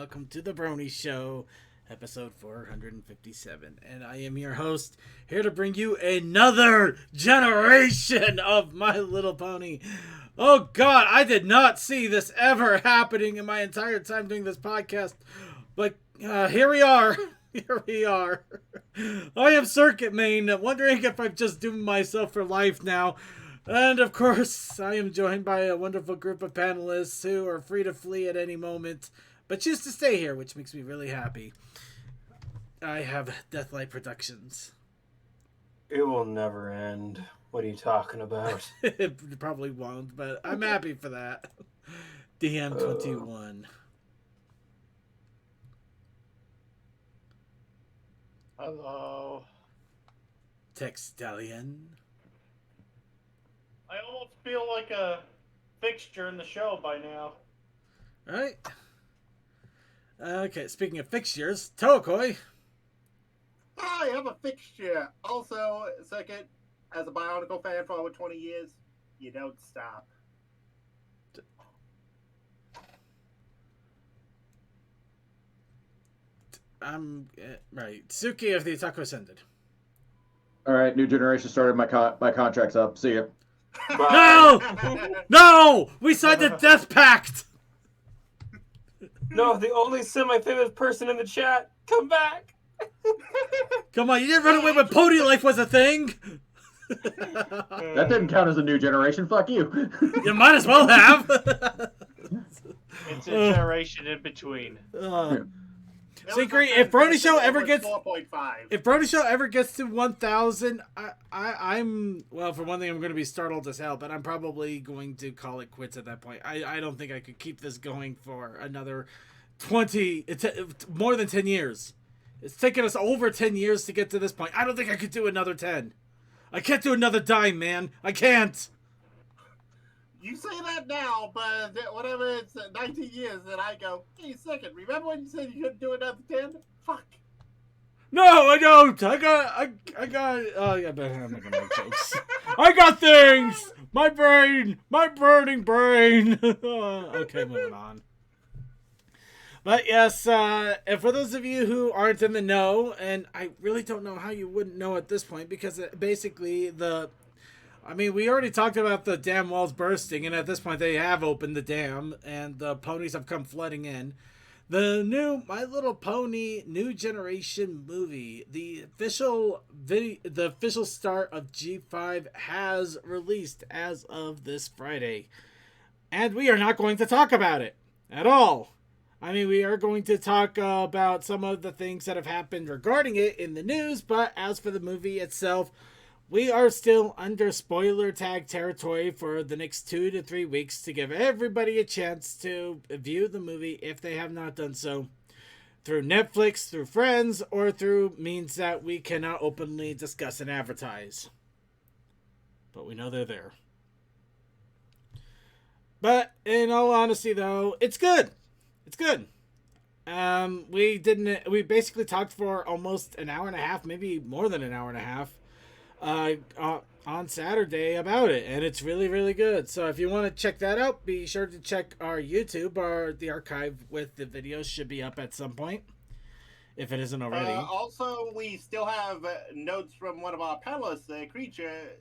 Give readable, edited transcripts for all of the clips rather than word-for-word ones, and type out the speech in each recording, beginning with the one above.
welcome to the Brony Show, episode 457. And I am your host, here to bring you another generation of My Little Pony. Oh God, I did not see this ever happening in my entire time doing this podcast, but here we are. Here we are. I am Circuit Main, wondering if I've just doomed myself for life now. And of course, I am joined by a wonderful group of panelists who are free to flee at any moment, but choose to stay here, which makes me really happy. I have Deathlight Productions. It will never end. What are you talking about? It probably won't, but I'm happy for that. DM21. Hello. Textalion. I almost feel like a fixture in the show by now. Right. Okay, speaking of fixtures, Tokoi. I am a fixture. Also, second, as a Bionicle fan for over 20 years, you don't stop. Right. Suki of the Otaku Ascended. All right, new generation started. My contract's up. See ya. No! No! We signed a death pact! No, the only semi-famous person in the chat. Come back. Come on, you didn't run away when Pony Life was a thing! That didn't count as a new generation. Fuck you. You might as well have! It's a generation in between. Secret, if Brony Show ever gets 4.5. If Brony Show ever gets to 1,000, I'm well, for one thing, I'm going to be startled as hell, but I'm probably going to call it quits at that point. I don't think I could keep this going for another 20, more than 10 years. It's taken us over 10 years to get to this point. I don't think I could do another 10. I can't do another dime, man. I can't. You say that now, but whatever, it's 19 years, and I go, hey, second, remember when you said you couldn't do another 10? Fuck. No, I don't. I got, oh, yeah, but I'm not going to make jokes. I got things. My burning brain. Okay, moving on. But yes, and for those of you who aren't in the know, and I really don't know how you wouldn't know at this point, because basically we already talked about the dam walls bursting, and at this point they have opened the dam, and the ponies have come flooding in. The new My Little Pony New Generation movie, the official start of G5 has released as of this Friday. And we are not going to talk about it at all. We are going to talk about some of the things that have happened regarding it in the news, but as for the movie itself, we are still under spoiler tag territory for the next 2 to 3 weeks to give everybody a chance to view the movie if they have not done so through Netflix, through friends, or through means that we cannot openly discuss and advertise. But we know they're there. But in all honesty, though, it's good. It's good. We basically talked for almost an hour and a half, maybe more than an hour and a half. On Saturday about it, and it's really, really good. So if you want to check that out, be sure to check our YouTube, or the archive with the videos should be up at some point, if it isn't already. Also, we still have notes from one of our panelists, Creature.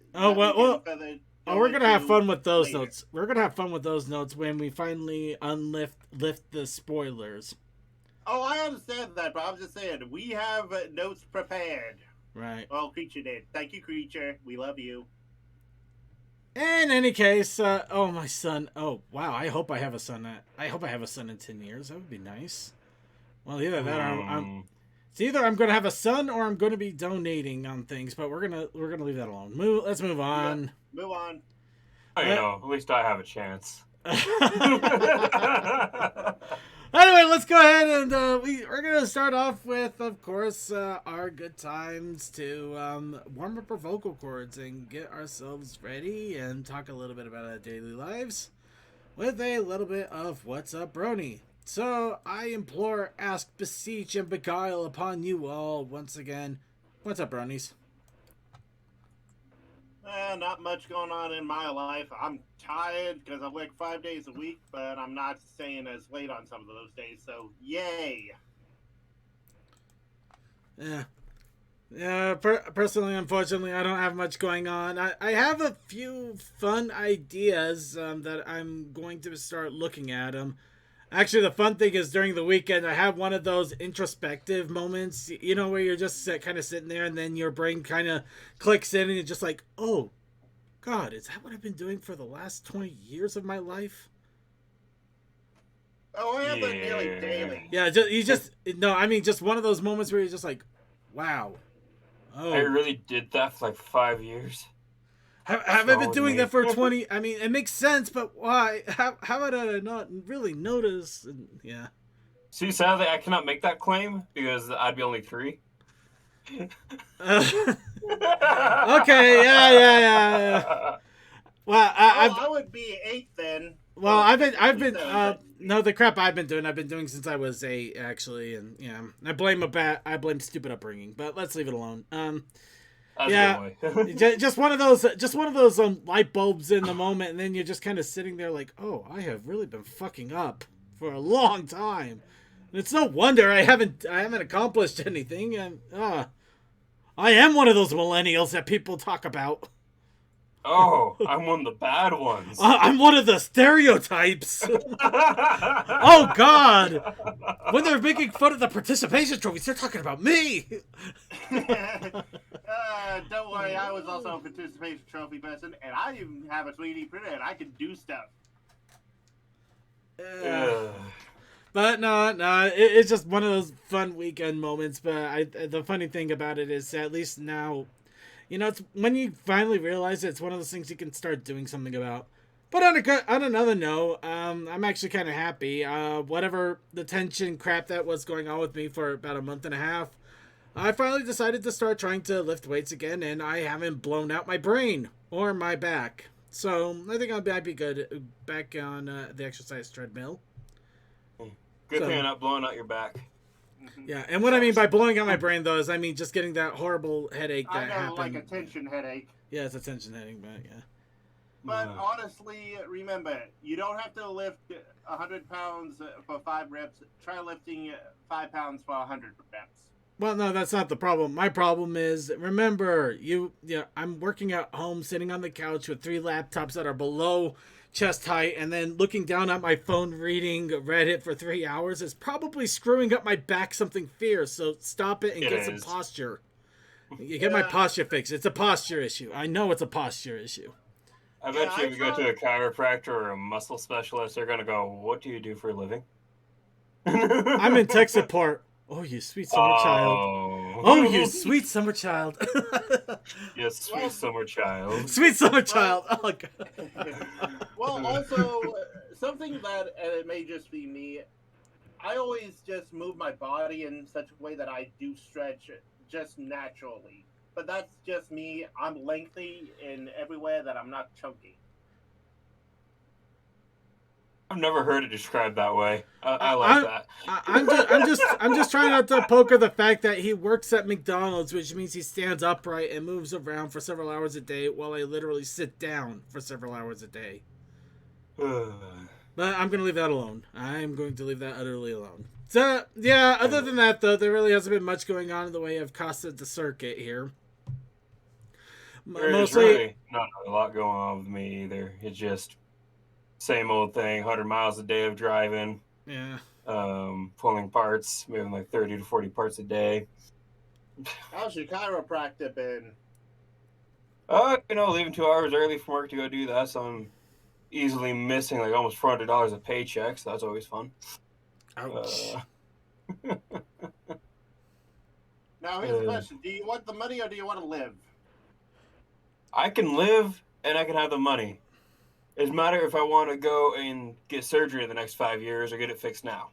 We're gonna have fun with those notes. We're gonna have fun with those notes when we finally lift the spoilers. Oh, I understand that, but I'm just saying, we have notes prepared. Right. Well, Creature did. Thank you, Creature. We love you. In any case, my son. Oh, wow. I hope I have a son. I hope I have a son in 10 years. That would be nice. Well, either that or it's either I'm going to have a son or I'm going to be donating on things, but we're gonna leave that alone. Let's move on. Yeah, move on. At least I have a chance. Anyway, let's go ahead and we're going to start off with, of course, our good times to warm up our vocal cords and get ourselves ready and talk a little bit about our daily lives with a little bit of What's Up, Brony. So, I implore, ask, beseech, and beguile upon you all once again. What's up, Bronies? Not much going on in my life. I'm tired because I work 5 days a week, but I'm not staying as late on some of those days. So, yay! Yeah. Yeah, personally, unfortunately, I don't have much going on. I have a few fun ideas that I'm going to start looking at. Actually, the fun thing is during the weekend, I have one of those introspective moments, you know, where you're just kind of sitting there and then your brain kind of clicks in and you're just like, oh, God, is that what I've been doing for the last 20 years of my life? Oh, I have that nearly daily. Yeah, just one of those moments where you're just like, wow. Oh. I really did that for like 5 years. Have I been doing that for 20? I mean, it makes sense, but why? How did I not really notice? And, yeah. See, sadly, I cannot make that claim because I'd be only 3. Okay, yeah. Well, I would be 8 then. Well, I've been no, the crap I've been doing since I was 8 actually, and yeah, I blame stupid upbringing, but let's leave it alone. Yeah, just one of those light bulbs in the moment, and then you're just kind of sitting there like, oh, I have really been fucking up for a long time. And it's no wonder I haven't accomplished anything, and I am one of those millennials that people talk about. Oh, I'm one of the bad ones. I'm one of the stereotypes. Oh, God. When they're making fun of the participation trophies, they're talking about me. Don't worry, I was also a participation trophy person, and I even have a 3D printer, and I can do stuff. But no, it's just one of those fun weekend moments. But the funny thing about it is, at least now, you know, it's when you finally realize it's one of those things you can start doing something about. But on another note, I'm actually kind of happy. Whatever the tension crap that was going on with me for about a month and a half, I finally decided to start trying to lift weights again, and I haven't blown out my brain or my back. So I think I'd be good back on the exercise treadmill. Good thing I'm not blowing out your back. Yeah, and what I mean by blowing out my brain, though, is I mean just getting that horrible headache that happened. Like a tension headache. Yeah, it's a tension headache, but yeah. But honestly, remember, you don't have to lift 100 pounds for 5 reps. Try lifting 5 pounds for 100 reps. Well, no, that's not the problem. My problem is, remember, I'm working at home, sitting on the couch with 3 laptops that are below chest height, and then looking down at my phone reading Reddit for 3 hours is probably screwing up my back something fierce. So stop it and get some posture. You get my posture fixed. It's a posture issue. I know it's a posture issue. I bet you if you go to a chiropractor or a muscle specialist, they're going to go, what do you do for a living? I'm in tech support. Oh, you sweet summer child. Oh, you sweet summer child. Yes, sweet summer child. Sweet summer child. Oh, God. Well, also, something that it may just be me, I always just move my body in such a way that I do stretch just naturally. But that's just me. I'm lengthy in everywhere that I'm not chunky. I've never heard it described that way. I like that. I'm just trying not to poke at the fact that he works at McDonald's, which means he stands upright and moves around for several hours a day, while I literally sit down for several hours a day. But I'm gonna leave that alone. I'm going to leave that utterly alone. So yeah, other than that though, there really hasn't been much going on in the way of Costa de Circuit here. There's really not a lot going on with me either. It's just same old thing, 100 miles a day of driving. Yeah. Pulling parts, moving like 30 to 40 parts a day. How's your chiropractor been? Leaving 2 hours early from work to go do that, so I'm easily missing like almost $400 a paycheck, so that's always fun. Ouch. Now, here's the question. Do you want the money or do you want to live? I can live and I can have the money. It doesn't matter if I want to go and get surgery in the next 5 years or get it fixed now.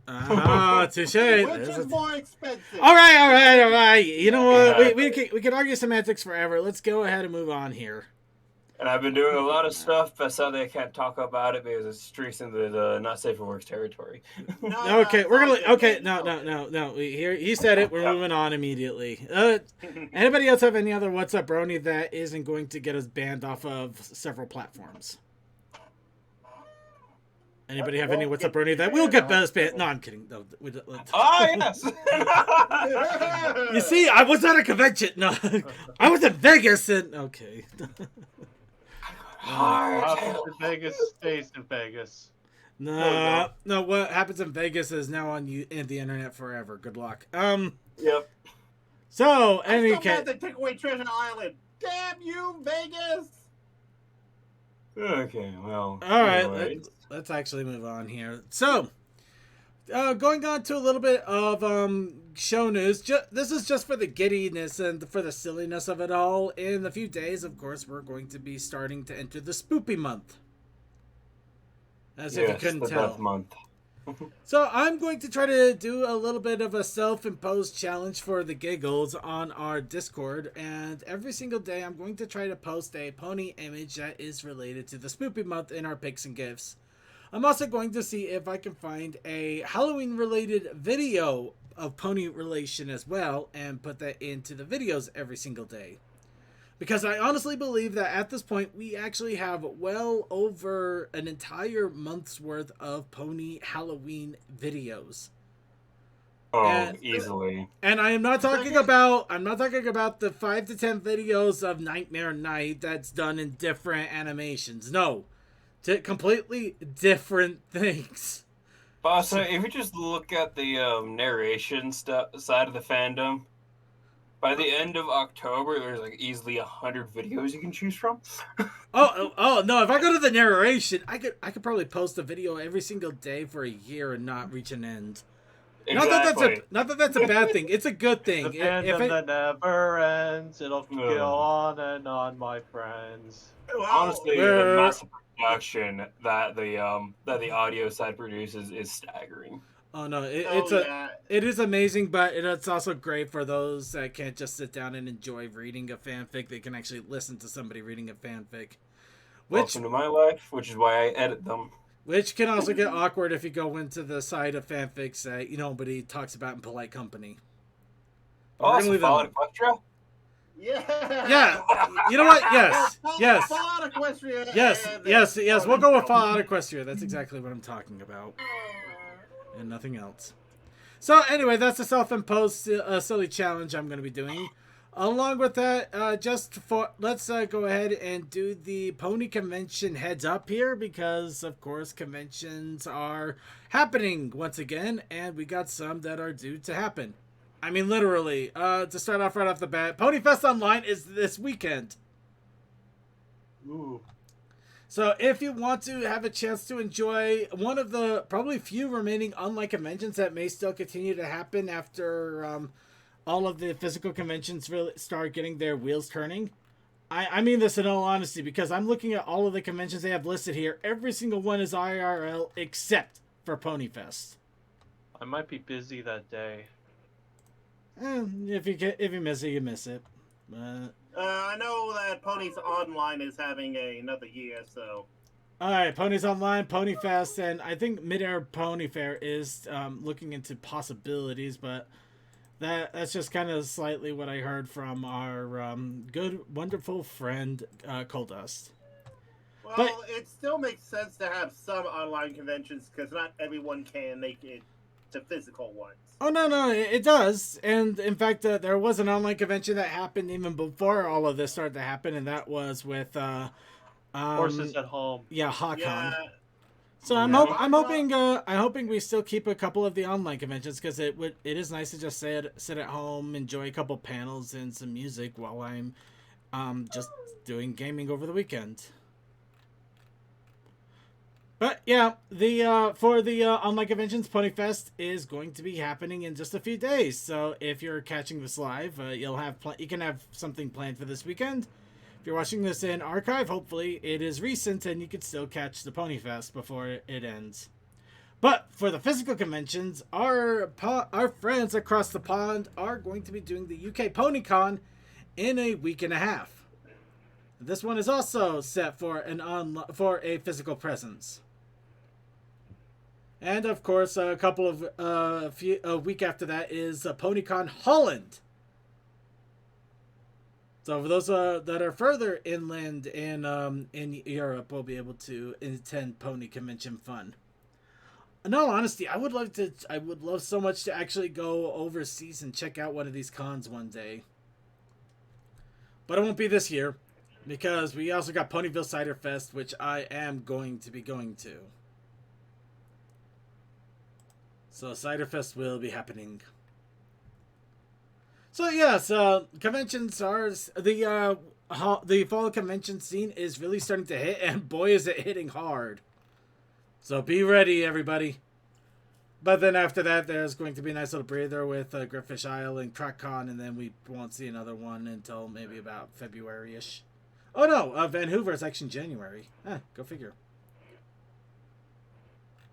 Touche. Which is more expensive? All right. You know what? We can argue semantics forever. Let's go ahead and move on here. And I've been doing a lot of stuff, but sadly I can't talk about it because it's streaks into the not safe for work territory. Okay, we're gonna. Okay, no. Here, he said it. We're moving on immediately. Anybody else have any other What's Up Brony that isn't going to get us banned off of several platforms? Anybody have any What's Up Brony that will get us banned? No, I'm kidding. No, yes. You see, I was at a convention. No, I was in Vegas, and okay. What happens in Vegas stays in Vegas. No. What happens in Vegas is now on you and the internet forever. Good luck. Yep. So, I'm any so mad they took away Treasure Island. Damn you, Vegas! Okay, well. All right, anyways. let's actually move on here. So, going on to a little bit of show news. This is just for the giddiness and for the silliness of it all. In a few days, of course, we're going to be starting to enter the spoopy month. As if you couldn't tell. Death month. So I'm going to try to do a little bit of a self-imposed challenge for the giggles on our Discord, and every single day I'm going to try to post a pony image that is related to the spoopy month in our picks and gifts. I'm also going to see if I can find a Halloween-related video of pony relation as well and put that into the videos every single day. Because I honestly believe that at this point, we actually have well over an entire month's worth of pony Halloween videos. Oh, easily. And I am not talking about the 5 to 10 videos of Nightmare Night that's done in different animations. No. Completely different things. But also, if you just look at the narration side of the fandom, by the end of October, there's like easily 100 videos you can choose from. oh no! If I go to the narration, I could probably post a video every single day for a year and not reach an end. Exactly. Not that that's a bad thing. It's a good thing. The fandom that never ends. It'll go on and on, my friends. Honestly, the massive production that the audio side produces is staggering. Oh no, it is amazing, but it's also great for those that can't just sit down and enjoy reading a fanfic. They can actually listen to somebody reading a fanfic. Welcome to my life, which is why I edit them. Which can also get awkward if you go into the side of fanfics that nobody talks about in polite company. Oh, so Fallout Equestria? Yeah. You know what? Yes. Fallout Equestria. Yes. We'll go with Fallout Equestria. That's exactly what I'm talking about. And nothing else. So anyway, that's a self-imposed silly challenge I'm going to be doing. Along with that, let's go ahead and do the pony convention heads up here, because of course conventions are happening once again, and we got some that are due to happen. I mean, literally. To start off right off the bat, Ponyfest Online is this weekend. Ooh. So if you want to have a chance to enjoy one of the probably few remaining online conventions that may still continue to happen after all of the physical conventions really start getting their wheels turning. I mean this in all honesty, because I'm looking at all of the conventions they have listed here. Every single one is IRL except for Ponyfest. I might be busy that day. If you miss it, you miss it. I know that Ponies Online is having another year, so. Alright, Ponies Online, Ponyfest, and I think Mid-Air Pony Fair is looking into possibilities, but that's just kind of slightly what I heard from our good, wonderful friend, Coldust. Well, it still makes sense to have some online conventions, because not everyone can make it to physical ones. Oh, no, it does. And in fact, there was an online convention that happened even before all of this started to happen, and that was with Horses at Home. Yeah, HawkCon. Yeah. So I'm hoping we still keep a couple of the online conventions, because it is nice to just sit at home, enjoy a couple panels and some music while I'm just doing gaming over the weekend. But yeah, for the online conventions, Ponyfest is going to be happening in just a few days. So if you're catching this live, you can have something planned for this weekend. If you're watching this in archive, hopefully it is recent and you can still catch the Ponyfest before it ends. But for the physical conventions, our friends across the pond are going to be doing the UK PonyCon in a week and a half. This one is also set for for a physical presence. And of course, a week after that is PonyCon Holland. So for those that are further inland in Europe, will be able to attend Pony Convention Fun. In all honesty, I would love so much to actually go overseas and check out one of these cons one day. But it won't be this year, because we also got Ponyville Cider Fest, which I am going to be going to. So Cider Fest will be happening. So yes, conventions are the fall convention scene is really starting to hit, and boy is it hitting hard. So be ready, everybody. But then after that, there's going to be a nice little breather with Griffish Isle and TrackCon, and then we won't see another one until maybe about February-ish. Oh no, Vancouver is actually in January. Go figure.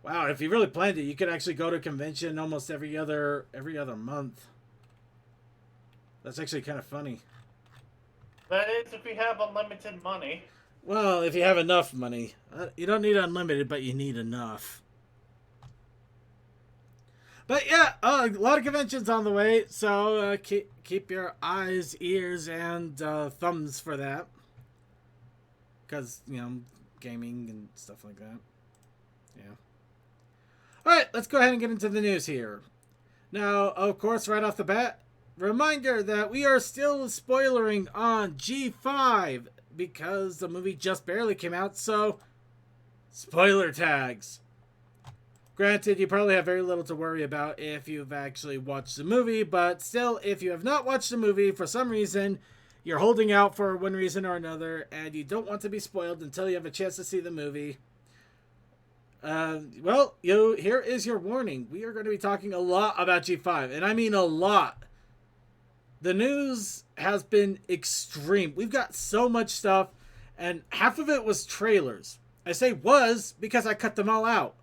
Wow, if you really planned it, you could actually go to a convention almost every other month. That's actually kind of funny. That is if we have unlimited money. Well, if you have enough money. You don't need unlimited, but you need enough. But yeah, a lot of conventions on the way, so keep your eyes, ears, and thumbs for that. Because, you know, gaming and stuff like that. Yeah. Alright, let's go ahead and get into the news here. Now, of course, right off the bat, reminder that we are still spoilering on G5 because the movie just barely came out, so spoiler tags. Granted, you probably have very little to worry about if you've actually watched the movie, but still, if you have not watched the movie for some reason, you're holding out for one reason or another, and you don't want to be spoiled until you have a chance to see the movie, well, here is your warning. We are going to be talking a lot about G5, and I mean a lot. The news has been extreme. We've got so much stuff, and half of it was trailers. I say was because I cut them all out.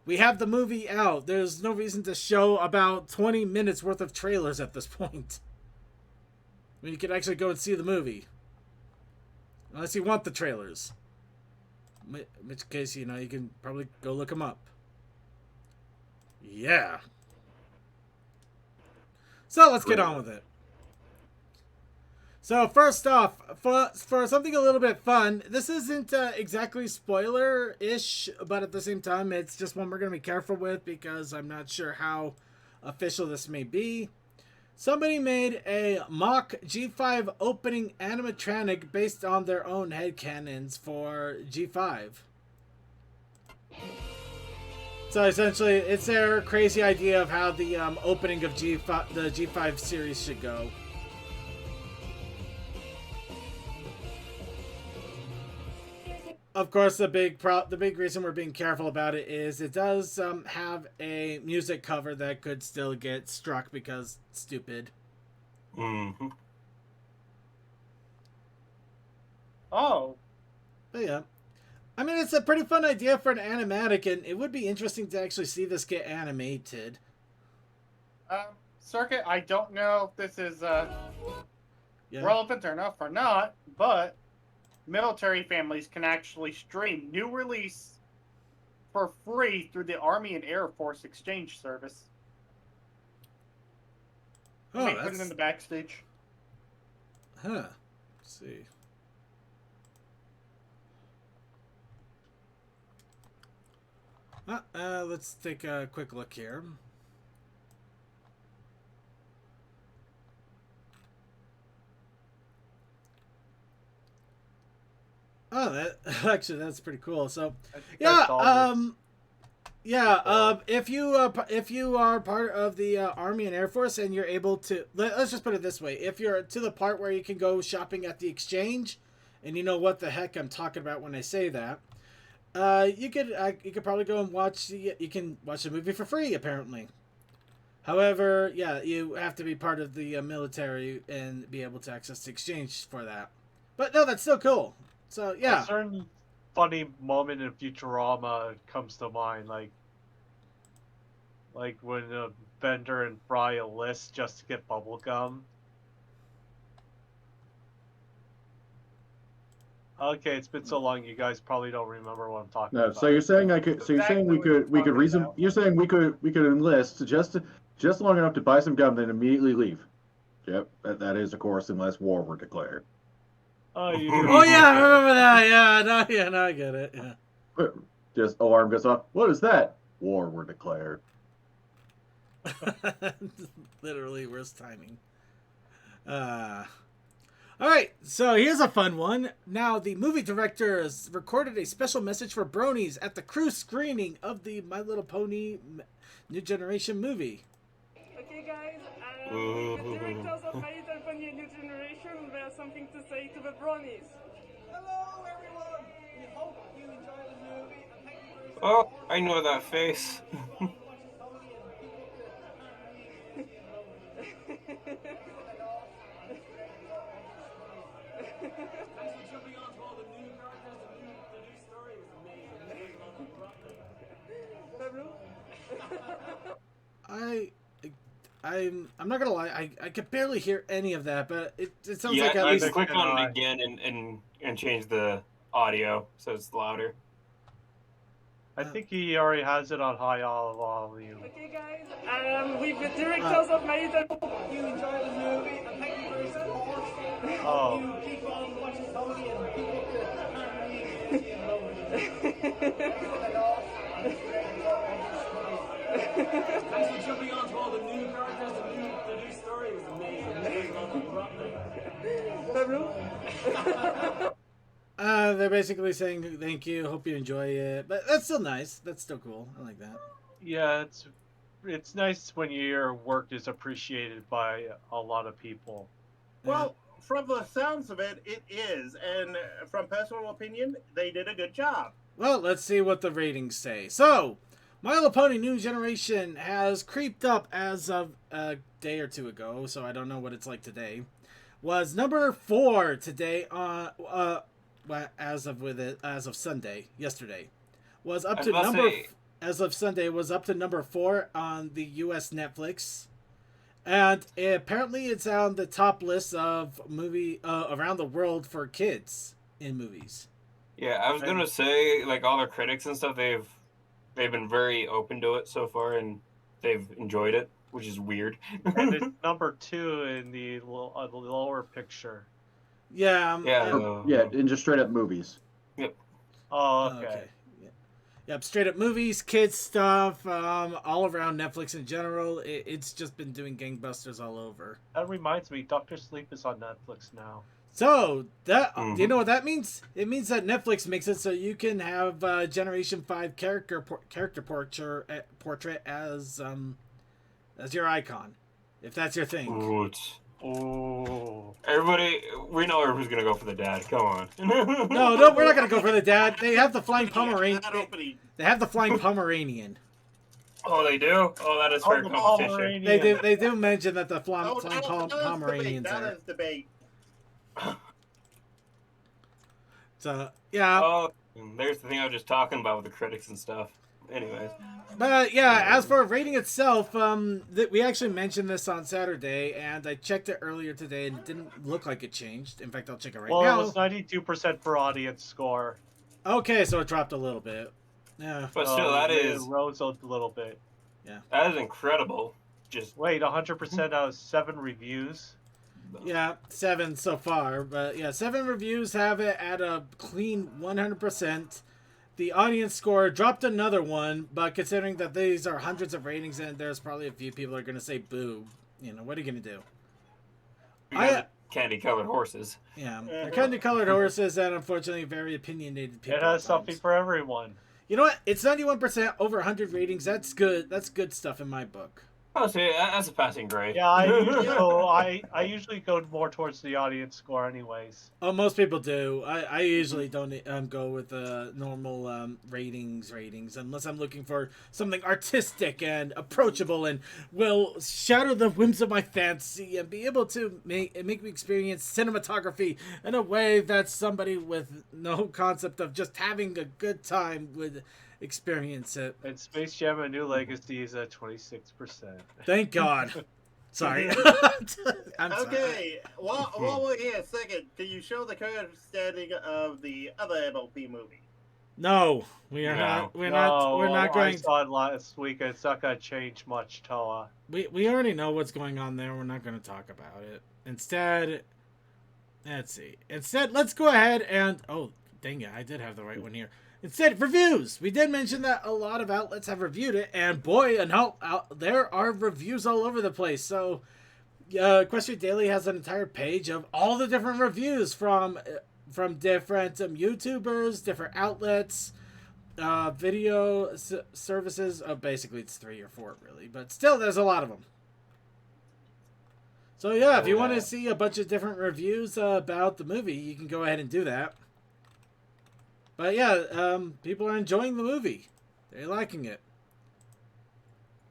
We have the movie out. There's no reason to show about 20 minutes worth of trailers at this point. I mean, you can actually go and see the movie. Unless you want the trailers. In which case, you know, you can probably go look them up. Yeah. So, let's get on with it. So, first off, for something a little bit fun, this isn't exactly spoiler-ish, but at the same time, it's just one we're going to be careful with because I'm not sure how official this may be. Somebody made a mock G5 opening animatronic based on their own headcanons for G5. So essentially, it's their crazy idea of how the opening of the G5 series should go. Of course, the big reason we're being careful about it is it does have a music cover that could still get struck because it's stupid. Mm-hmm. Oh. But yeah. I mean, it's a pretty fun idea for an animatic, and it would be interesting to actually see this get animated. Circuit, I don't know if this is Yeah. relevant enough or not, but military families can actually stream new release for free through the Army and Air Force exchange service. Oh, Maybe put that's... it in the backstage. Huh. Let's see. Let's take a quick look here. Oh, that actually that's pretty cool. So, yeah, if you are part of the Army and Air Force and you're able to, let's just put it this way: if you're to the part where you can go shopping at the exchange, and you know what the heck I'm talking about when I say that, you could probably go and you can watch the movie for free apparently. However, yeah, you have to be part of the military and be able to access the exchange for that. But no, that's still cool. So, yeah. A certain funny moment in Futurama comes to mind, like when Bender and Fry enlist just to get bubblegum. Okay, it's been so long, you guys probably don't remember what I'm talking No, about. so you're saying I could. So you're saying Exactly we what could you're reason. talking You're saying we could enlist just long enough to buy some gum, then immediately leave. Yep, that is, of course, unless war were declared. Oh, you Oh yeah, I remember that. No, I get it. Yeah. Just alarm goes off. What is that? War were declared. Literally worst timing. All right, so here's a fun one. Now, the movie director has recorded a special message for Bronies at the crew screening of the My Little Pony New Generation movie. Okay, guys, the directors of My Little Pony New Generation, they have something to say to the Bronies. Hello, everyone. We hope you enjoy the movie, and thank you for Oh, I know that face. Thanks for jumping on to all the new characters. The new story was amazing. I'm not gonna lie, I could barely hear any of that, but it sounds Yeah, like at you least click on it again and change the audio so it's louder. I think he already has it on high volume. Okay, guys, with the directors of My Little Hope you enjoy the movie, and thank you for your support. Oh. You keep on watching Pony and keep up the Thanks for jumping on to all the new characters. The new story was amazing. they're basically saying thank you, hope you enjoy it, but that's still nice. That's still cool. I like that. Yeah, it's nice when your work is appreciated by a lot of people. Well, from the sounds of it, it is. And from personal opinion, they did a good job. Well, let's see what the ratings say. So, My Little Pony New Generation has creeped up as of a day or two ago, so I don't know what it's like today. Was number 4 today as of Sunday, yesterday. Was up to as of Sunday was up to number 4 on the US Netflix. And apparently it's on the top list of movie around the world for kids in movies. Yeah, I was gonna say, like, all their critics and stuff, they've been very open to it so far, and they've enjoyed it, which is weird. And it's number 2 in the lower picture. Yeah. Yeah, in just straight up movies. Yep. Oh, okay. Yep, straight up movies, kids stuff, all around Netflix in general. It's just been doing gangbusters all over. That reminds me, Dr. Sleep is on Netflix now. So that do you know what that means? It means that Netflix makes it so you can have Generation 5 character portrait as your icon, if that's your thing. Oh. Everybody, we know who's gonna go for the dad. Come on. No, we're not gonna go for the dad. They have the flying Pomeranian. They have the flying Pomeranian. Oh, they do. Oh, that is fair competition. They do mention that the flying Pomeranians That are. is debate. So yeah. Oh, there's the thing I was just talking about with the critics and stuff. Anyways. But yeah, as for rating itself, we actually mentioned this on Saturday, and I checked it earlier today, and it didn't look like it changed. In fact, I'll check it right now. Well, it was 92% for audience score. Okay, so it dropped a little bit. Yeah. But still, that is... It rose a little bit. Yeah. That is incredible. Just... Wait, 100% out of 7 reviews? Yeah, 7 so far. But yeah, 7 reviews have it at a clean 100%. The audience score dropped another one, but considering that these are hundreds of ratings and there's probably a few people are going to say boo, you know, what are you going to do? Candy-colored horses. Yeah, they're candy-colored horses and unfortunately very opinionated people. It has something for everyone. You know what? It's 91% over 100 ratings. That's good. That's good stuff in my book. Oh, see, that's a passing grade. Yeah, I usually go more towards the audience score anyways. Oh, most people do. I usually don't go with normal ratings unless I'm looking for something artistic and approachable and will shatter the whims of my fancy and be able to make me experience cinematography in a way that somebody with no concept of just having a good time would experience it. And Space Jam: A New Legacy is at 26%. Thank God. Sorry. I'm sorry. Okay, while we're here, second, can you show the current standing of the other MLP movie? No, we are No. not. We're No, not I going. saw it last week. It's not gonna change much, Toa. We already know what's going on there. We're not going to talk about it. Instead, let's see. Instead, let's go ahead and dang it, I did have the right one here. Instead, reviews. We did mention that a lot of outlets have reviewed it, and boy, there are reviews all over the place. So, Equestria Daily has an entire page of all the different reviews from different YouTubers, different outlets, video services. Basically, it's 3 or 4 really, but still, there's a lot of them. So yeah, if you want to see a bunch of different reviews about the movie, you can go ahead and do that. But yeah, people are enjoying the movie. They're liking it.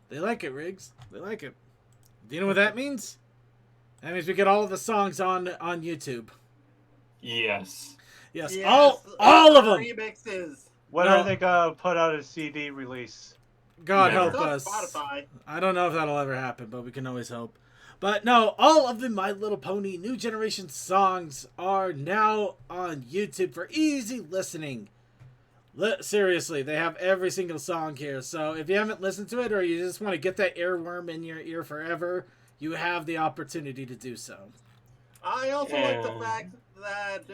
They like it, Riggs. They like it. Do you know what that means? That means we get all of the songs on YouTube. Yes. Yes, Yes, all of them. Remixes. When No. are they gonna put out a CD release? God Never. help It's on us. Spotify. I don't know if that'll ever happen, but we can always hope. But no, all of the My Little Pony New Generation songs are now on YouTube for easy listening. Seriously, they have every single song here. So if you haven't listened to it or you just want to get that earworm in your ear forever, you have the opportunity to do so. I also like the Yeah. fact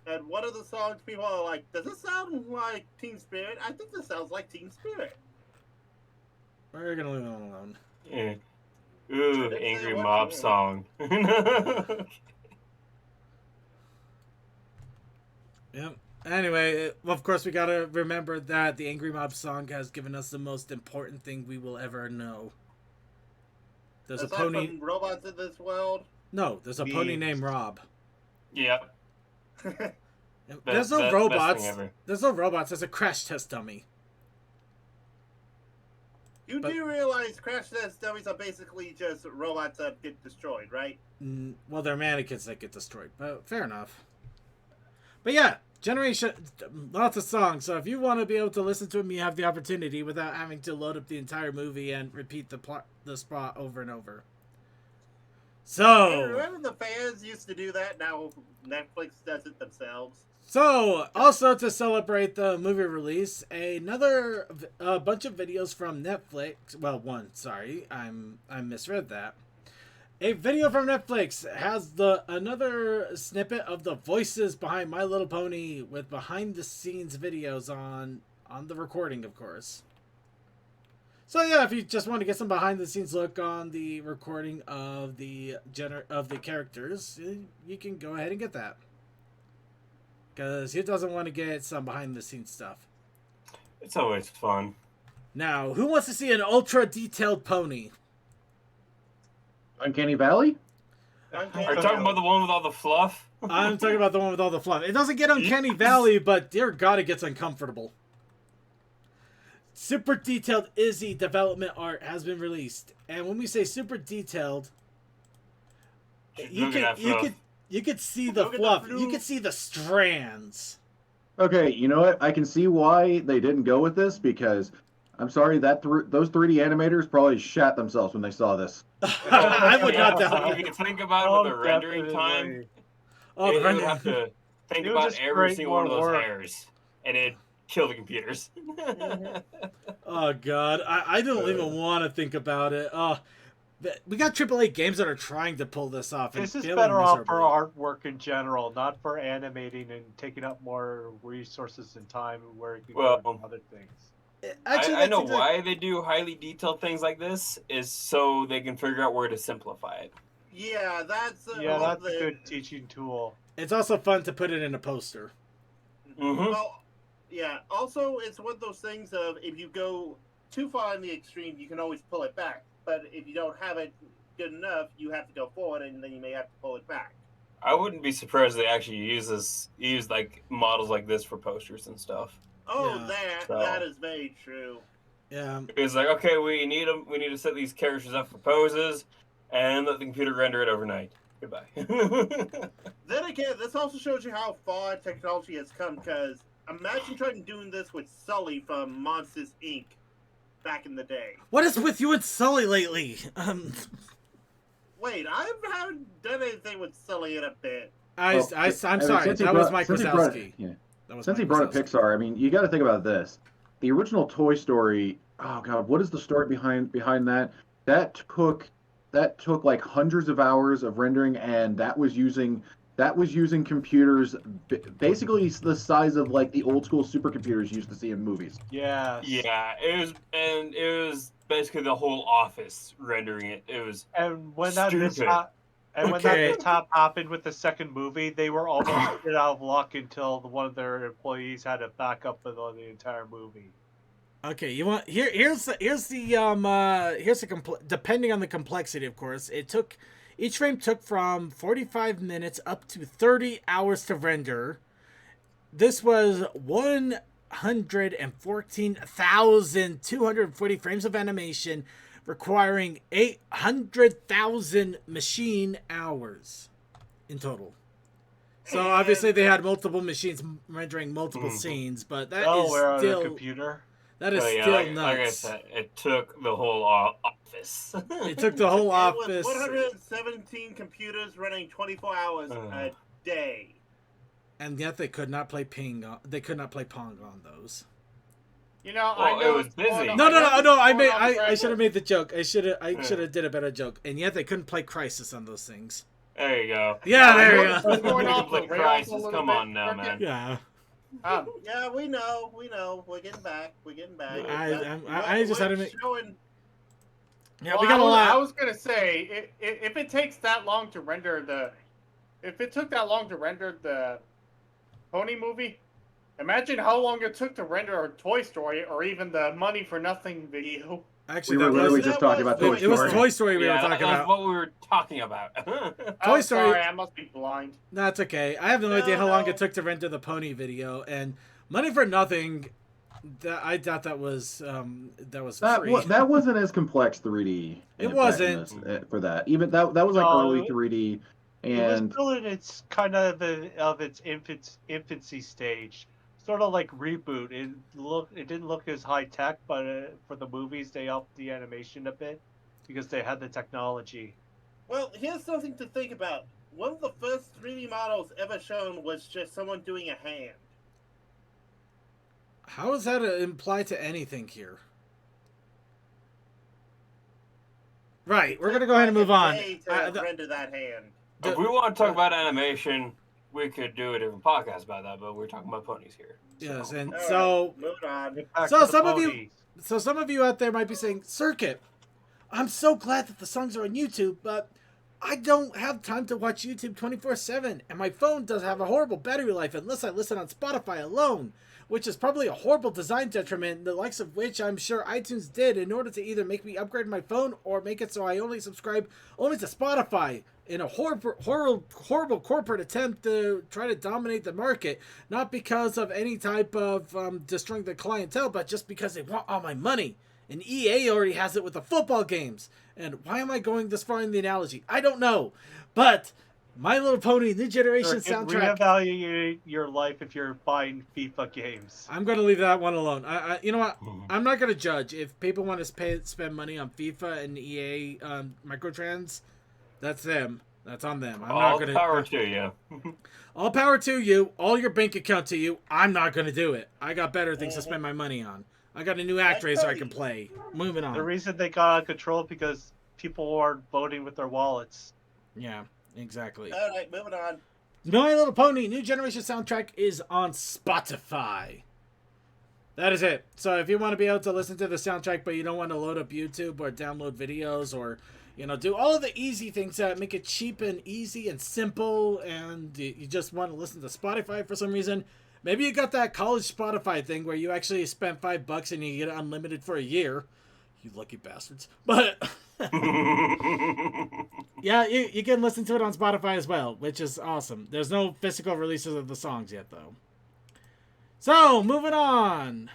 that one of the songs people are like, does this sound like Team Spirit? I think this sounds like Team Spirit. We're going to leave it alone. Yeah. Ooh, Didn't say angry what mob song. song. Yep. Anyway, of course, we got to remember that the Angry Mob song has given us the most important thing we will ever know. There's a Aside pony. from robots in this world. No, there's a pony Beans. named Rob. Yep. There's no Best thing robots. ever. There's no robots. There's a crash test dummy. You But- do realize crash test dummies are basically just robots that get destroyed, right? Well, they're mannequins that get destroyed, but fair enough. But yeah, Generation, lots of songs. So if you want to be able to listen to them, you have the opportunity without having to load up the entire movie and repeat the spot over and over. So, Remember the fans used to do that? Now Netflix does it themselves. Also to celebrate the movie release, a bunch of videos from Netflix. Well, one, sorry, I misread that. A video from Netflix has another snippet of the voices behind My Little Pony with behind the scenes videos on the recording, of course. So yeah, if you just want to get some behind the scenes look on the recording of the characters, you can go ahead and get that. Because who doesn't want to get some behind the scenes stuff? It's always fun. Now, who wants to see an ultra detailed pony? Uncanny Valley? Are you talking about the one with all the fluff? I'm talking about the one with all the fluff. It doesn't get Uncanny Valley, but dear God, it gets uncomfortable. Super detailed Izzy development art has been released, and when we say super detailed, you Look at that fluff. could see the Look at the fluff. fluff. You could see the strands. Okay, you know what? I can see why they didn't go with this because I'm sorry that those 3D animators probably shat themselves when they saw this. I would not Yeah, doubt if it. you think about it with the rendering time, definitely. Oh, it the would render- have to think It would about just every create single one of more those work. hairs, and it'd kill the computers. Oh God, I don't even want to think about it. Oh, we got AAA games that are trying to pull this off. And This is failing better off for miserably. artwork in general, not for animating and taking up more resources and time where you could Well, go to other things. Actually, I know that's exact- why they do highly detailed things like this is so they can figure out where to simplify it. Yeah, that's Yeah, one of that's a the- good teaching tool. It's also fun to put it in a poster. Mhm. Well, yeah. Also, it's one of those things of if you go too far in the extreme, you can always pull it back. But if you don't have it good enough, you have to go forward, and then you may have to pull it back. I wouldn't be surprised they actually use like models like this for posters and stuff. Oh, Yeah. that is very true. Yeah. It's like, okay, we need them. We need to set these characters up for poses, and let the computer render it overnight. Goodbye. Then again, this also shows you how far technology has come. Because imagine trying doing this with Sully from Monsters Inc. back in the day. What is with you and Sully lately? Wait, I haven't done anything with Sully in a bit. I'm sorry. That was Mike Wazowski. Since he brought up Pixar, I mean, you got to think about this. The original Toy Story. Oh God, what is the story behind that? That took like hundreds of hours of rendering, and that was using computers basically the size of like the old school supercomputers you used to see in movies. Yeah. Yeah, it was basically the whole office rendering it. It was And when stupid. when that mishap happened with the second movie, they were almost out of luck until one of their employees had to back up on the entire movie. Okay, you want here's the depending on the complexity, of course. Each frame took from 45 minutes up to 30 hours to render. This was 114,240 frames of animation, requiring 800,000 machine hours in total. So obviously they had multiple machines rendering multiple scenes, but that is we're still on a computer. That is yeah, still like I nuts. said, it took the whole office. It took the whole office. 117 computers running 24 hours a day. And yet they could not play Pong on those. You know, Well, I know it was busy. No. I should have made the joke. I should have did a better joke. And yet they couldn't play Crisis on those things. There you go. Yeah, there you What's go. going You off can play the rails a Crisis. little Come bit, on now, Cricket? man. Yeah. Yeah, we know. We're getting back. I just had to make. Yeah, Well, we got a lot. I was gonna say, if it takes that long to render if it took that long to render the Pony movie, imagine how long it took to render a Toy Story or even the Money for Nothing video. Actually, We were literally just talking about Toy it was Story. Toy Story we were Yeah, talking that's about. what we were talking about. Toy Story. Sorry, I must be blind. That's okay. I have no idea how long it took to render the Pony video, and Money for Nothing. I doubt that was free. That wasn't as complex 3D. It wasn't. For that. Even that was like No, early 3D, It was and still in its kind of its infancy stage, sort of like Reboot. It didn't look as high tech, but for the movies they upped the animation a bit because they had the technology. Well, here's something to think about. One of the first 3D models ever shown was just someone doing a hand. How does that imply to anything here? Right, we're gonna go ahead and move on. Render that hand. If we want to talk about animation, we could do a different podcast about that, but we're talking about ponies here. Yes, and All so right, moving on. Back So to the some of you out there might be saying, Circuit, I'm so glad that the songs are on YouTube, but I don't have time to watch YouTube 24/7, and my phone does have a horrible battery life unless I listen on Spotify alone, which is probably a horrible design detriment, the likes of which I'm sure iTunes did in order to either make me upgrade my phone or make it so I only subscribe only to Spotify in a horrible corporate attempt to try to dominate the market, not because of any type of destroying the clientele, but just because they want all my money. And EA already has it with the football games. And why am I going this far in the analogy? I don't know. But My Little Pony New Generation soundtrack. Reevaluate your life if you're buying FIFA games. I'm going to leave that one alone. You know what? I'm not going to judge. If people want to spend money on FIFA and EA microtrans, that's them. That's on them. I'm not going to. All power to you. All power to you. All your bank account to you. I'm not going to do it. I got better things to spend my money on. I got a new ActRaiser I can play. Moving on. The reason they got out of control because people are voting with their wallets. Yeah, exactly. All right, moving on. My Little Pony New Generation soundtrack is on Spotify. That is it. So if you want to be able to listen to the soundtrack, but you don't want to load up YouTube or download videos or, do all of the easy things that make it cheap and easy and simple, and you just want to listen to Spotify for some reason, maybe you got that college Spotify thing where you actually spend $5 and you get it unlimited for a year. You lucky bastards. But yeah, you can listen to it on Spotify as well, which is awesome. There's no physical releases of the songs yet, though. So, moving on.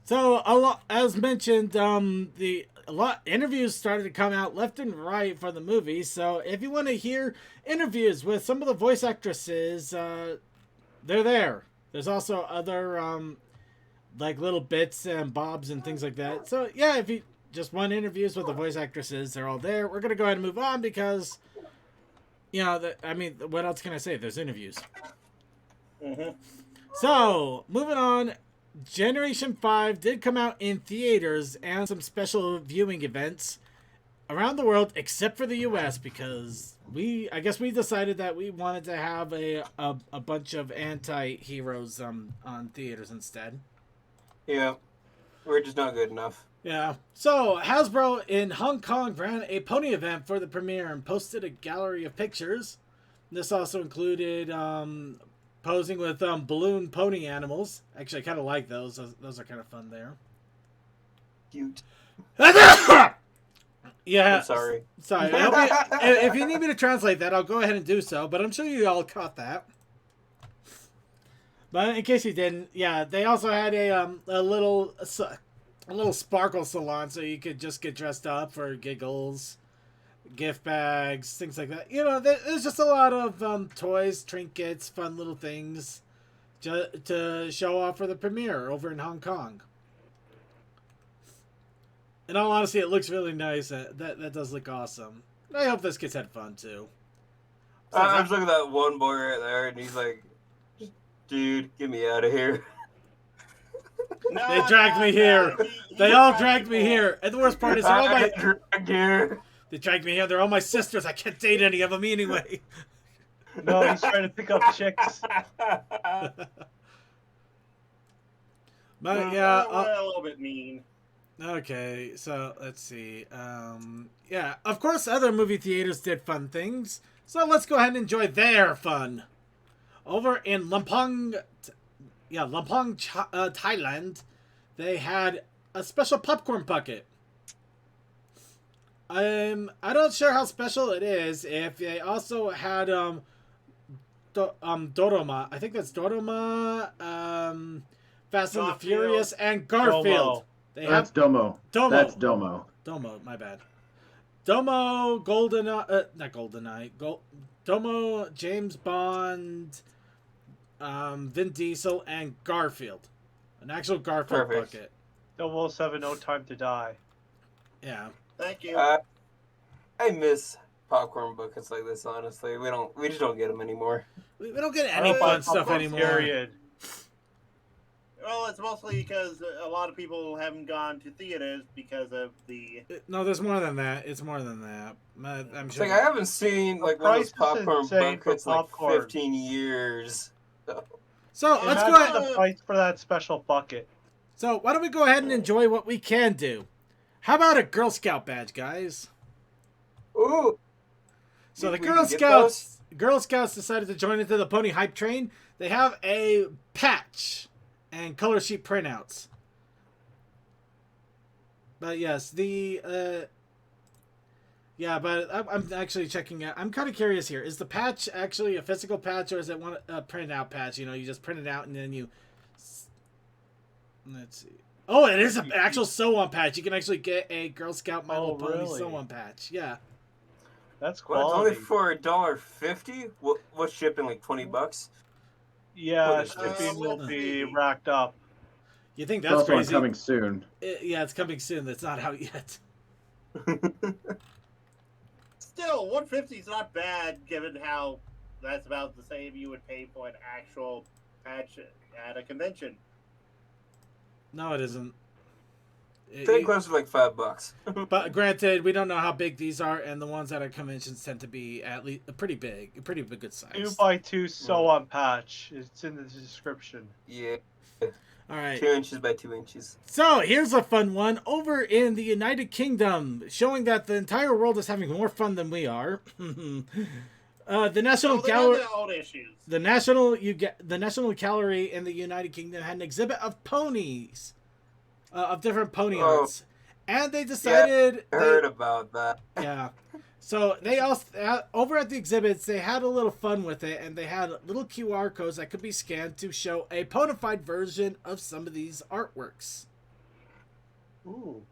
So, as mentioned, interviews started to come out left and right for the movie. So, if you want to hear interviews with some of the voice actresses, they're there. There's also other like little bits and bobs and things like that. So, yeah, if you just one interviews with the voice actresses. They're all there. We're gonna go ahead and move on because, what else can I say? There's interviews. Mm-hmm. So moving on, Generation 5 did come out in theaters and some special viewing events around the world, except for the U.S. because I guess we decided that we wanted to have a bunch of anti-heroes on theaters instead. Yeah, we're just not good enough. Yeah. So Hasbro in Hong Kong ran a pony event for the premiere and posted a gallery of pictures. This also included posing with balloon pony animals. Actually, I kind of like those. Those are kind of fun there. Cute. Yeah. I'm sorry. Sorry. If you need me to translate that, I'll go ahead and do so. But I'm sure you all caught that. But in case you didn't, yeah, they also had a little sparkle salon, so you could just get dressed up for giggles, gift bags, things like that. There's just a lot of toys, trinkets, fun little things to show off for the premiere over in Hong Kong. In all honesty, it looks really nice. That does look awesome. I hope those kids had fun too. I'm just looking at that one boy right there, and he's like, "Dude, get me out of here." They dragged me here. They all dragged me here. And the worst part is I dragged here. They dragged me here. They're all my sisters. I can't date any of them anyway. No, he's trying to pick up chicks. But yeah, a little bit mean. Okay, so let's see. Yeah, of course, other movie theaters did fun things. So let's go ahead and enjoy their fun. Over in Lampang, Thailand, they had a special popcorn bucket. I'm not sure how special it is. If they also had Doroma, I think that's Doroma, Fast and the Furious, and Garfield. That's Domo. That's Domo. Domo, my bad. Domo, not GoldenEye. Domo, James Bond, Vin Diesel, and Garfield. An actual Garfield bucket. 007, No Time to Die. Yeah. Thank you. I miss popcorn buckets like this. Honestly, we just don't get them anymore. We don't get any fun stuff anymore. Period. Well, it's mostly because a lot of people haven't gone to theaters because of the... No, there's more than that. It's more than that. I'm It's sure. like I haven't seen like one of those popcorn buckets in like 15 years. So let's go Imagine ahead. the price for that special bucket. So why don't we go ahead and enjoy what we can do? How about a Girl Scout badge, guys? Ooh. So the We Girl can get Scouts decided to join into the pony hype train. They have a patch and color sheet printouts. But yes, but I'm actually checking out. I'm kind of curious here. Is the patch actually a physical patch, or is it a printed out patch? You just print it out and then you... Let's see. Oh, it is an actual sew-on patch. You can actually get a Girl Scout My Little Pony sew-on patch. Yeah. That's What, quality. only for $1.50? What's shipping, like $20? Yeah, What is this? shipping will be racked up. You think It's that's also crazy? coming soon. Yeah, it's coming soon. That's not out yet. Still, 150 is not bad, given how that's about the same you would pay for an actual patch at a convention. No, it isn't. Think close to like $5. But granted, we don't know how big these are, and the ones at our conventions tend to be at least pretty big, good size. 2x2 sew-on patch. It's in the description. Yeah. All right. 2 inches by 2 inches. So here's a fun one over in the United Kingdom, showing that the entire world is having more fun than we are. The National Gallery. The National Gallery in the United Kingdom had an exhibit of ponies, of different pony arts, and they decided. I heard about that. Yeah. So they also over at the exhibits they had a little fun with it, and they had little QR codes that could be scanned to show a ponified version of some of these artworks. Ooh.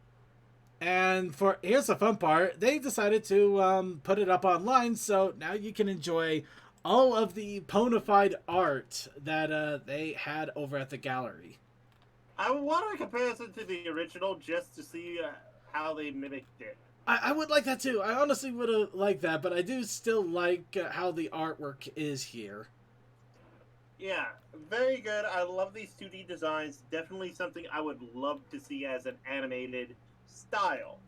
And here's the fun part, they decided to put it up online, so now you can enjoy all of the ponified art that they had over at the gallery. I want a comparison to the original just to see how they mimicked it. I would like that too. I honestly would have liked that, but I do still like how the artwork is here. Yeah, very good. I love these 2D designs. Definitely something I would love to see as an animated style.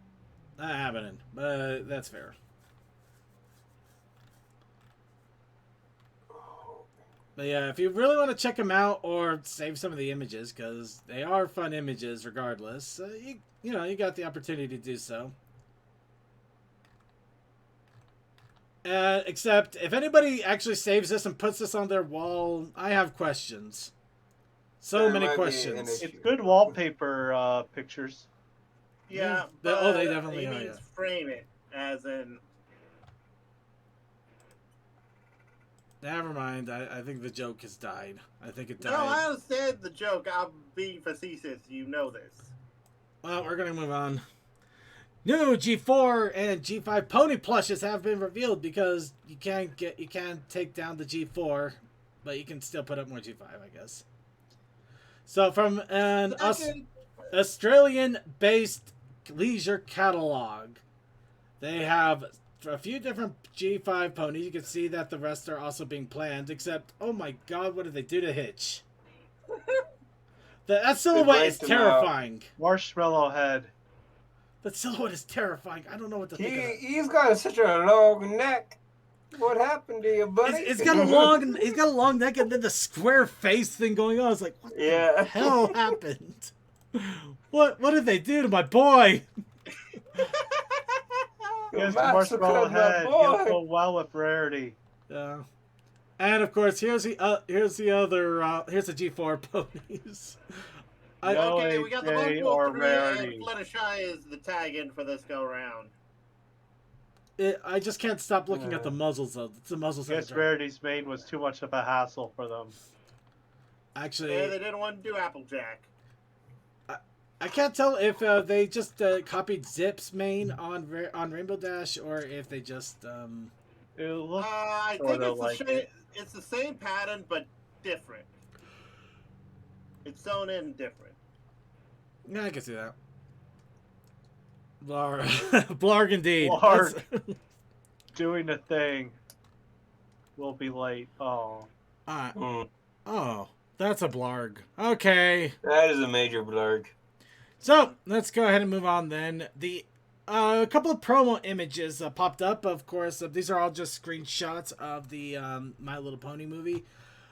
Not happening, but that's fair. But yeah, if you really want to check them out or save some of the images, because they are fun images regardless, you know, you got the opportunity to do so. Except, if anybody actually saves this and puts this on their wall, I have questions. So There many might be an questions. issue. It's good wallpaper pictures. Yeah, they definitely he are, means yeah. frame it, as in... Never mind. I think the joke has died. I think it died. No, I understand the joke. I'm being facetious. You know this. Well, we're gonna move on. New G4 and G5 pony plushes have been revealed because you can't take down the G4, but you can still put up more G5, I guess. So from an Australian-based leisure catalog, they have a few different G5 ponies. You can see that the rest are also being planned, except, oh my god, what did they do to Hitch? That silhouette is terrifying. Marshmallow head. That silhouette is terrifying. I don't know what to think of it. He's got such a long neck. What happened to you, buddy? He's got a long neck and then the square face thing going on. It's like, what the hell happened? What did they do to my boy? Yes, Marshmallow head. He'll go well with Rarity. Yeah. And of course, here's the G4 ponies. Okay, we got the or Multiple 3 Rarity. and Fluttershy is the tag-in for this go-round. I just can't stop looking at the muzzles, though. It's the muzzles. Yes, Rarity's mane was too much of a hassle for them. Actually, Yeah, they didn't want to do Applejack. I can't tell if they just copied Zip's mane on Rainbow Dash or if they just. It looks I think it's the same pattern, but different. It's sewn in different. Yeah, I can see that. Blarg indeed. Blarg. Doing a thing. We'll be late. Oh. Oh, that's a Blarg. Okay. That is a major blurg. So, let's go ahead and move on then. A couple of promo images popped up, of course. These are all just screenshots of the My Little Pony movie.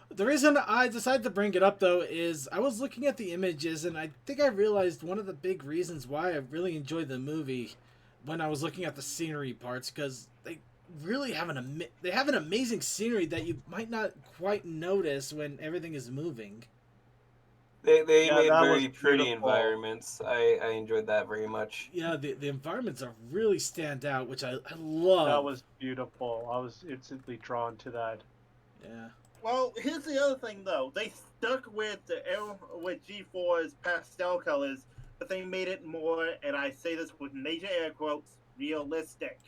The reason I decided to bring it up, though, is I was looking at the images, and I think I realized one of the big reasons why I really enjoyed the movie when I was looking at the scenery parts, because they really have an amazing scenery that you might not quite notice when everything is moving. They made very pretty environments. I enjoyed that very much. Yeah, the environments are really stand out, which I love. That was beautiful. I was instantly drawn to that. Yeah. Well, here's the other thing, though. They stuck with G4's pastel colors, but they made it more, and I say this with major air quotes, realistic.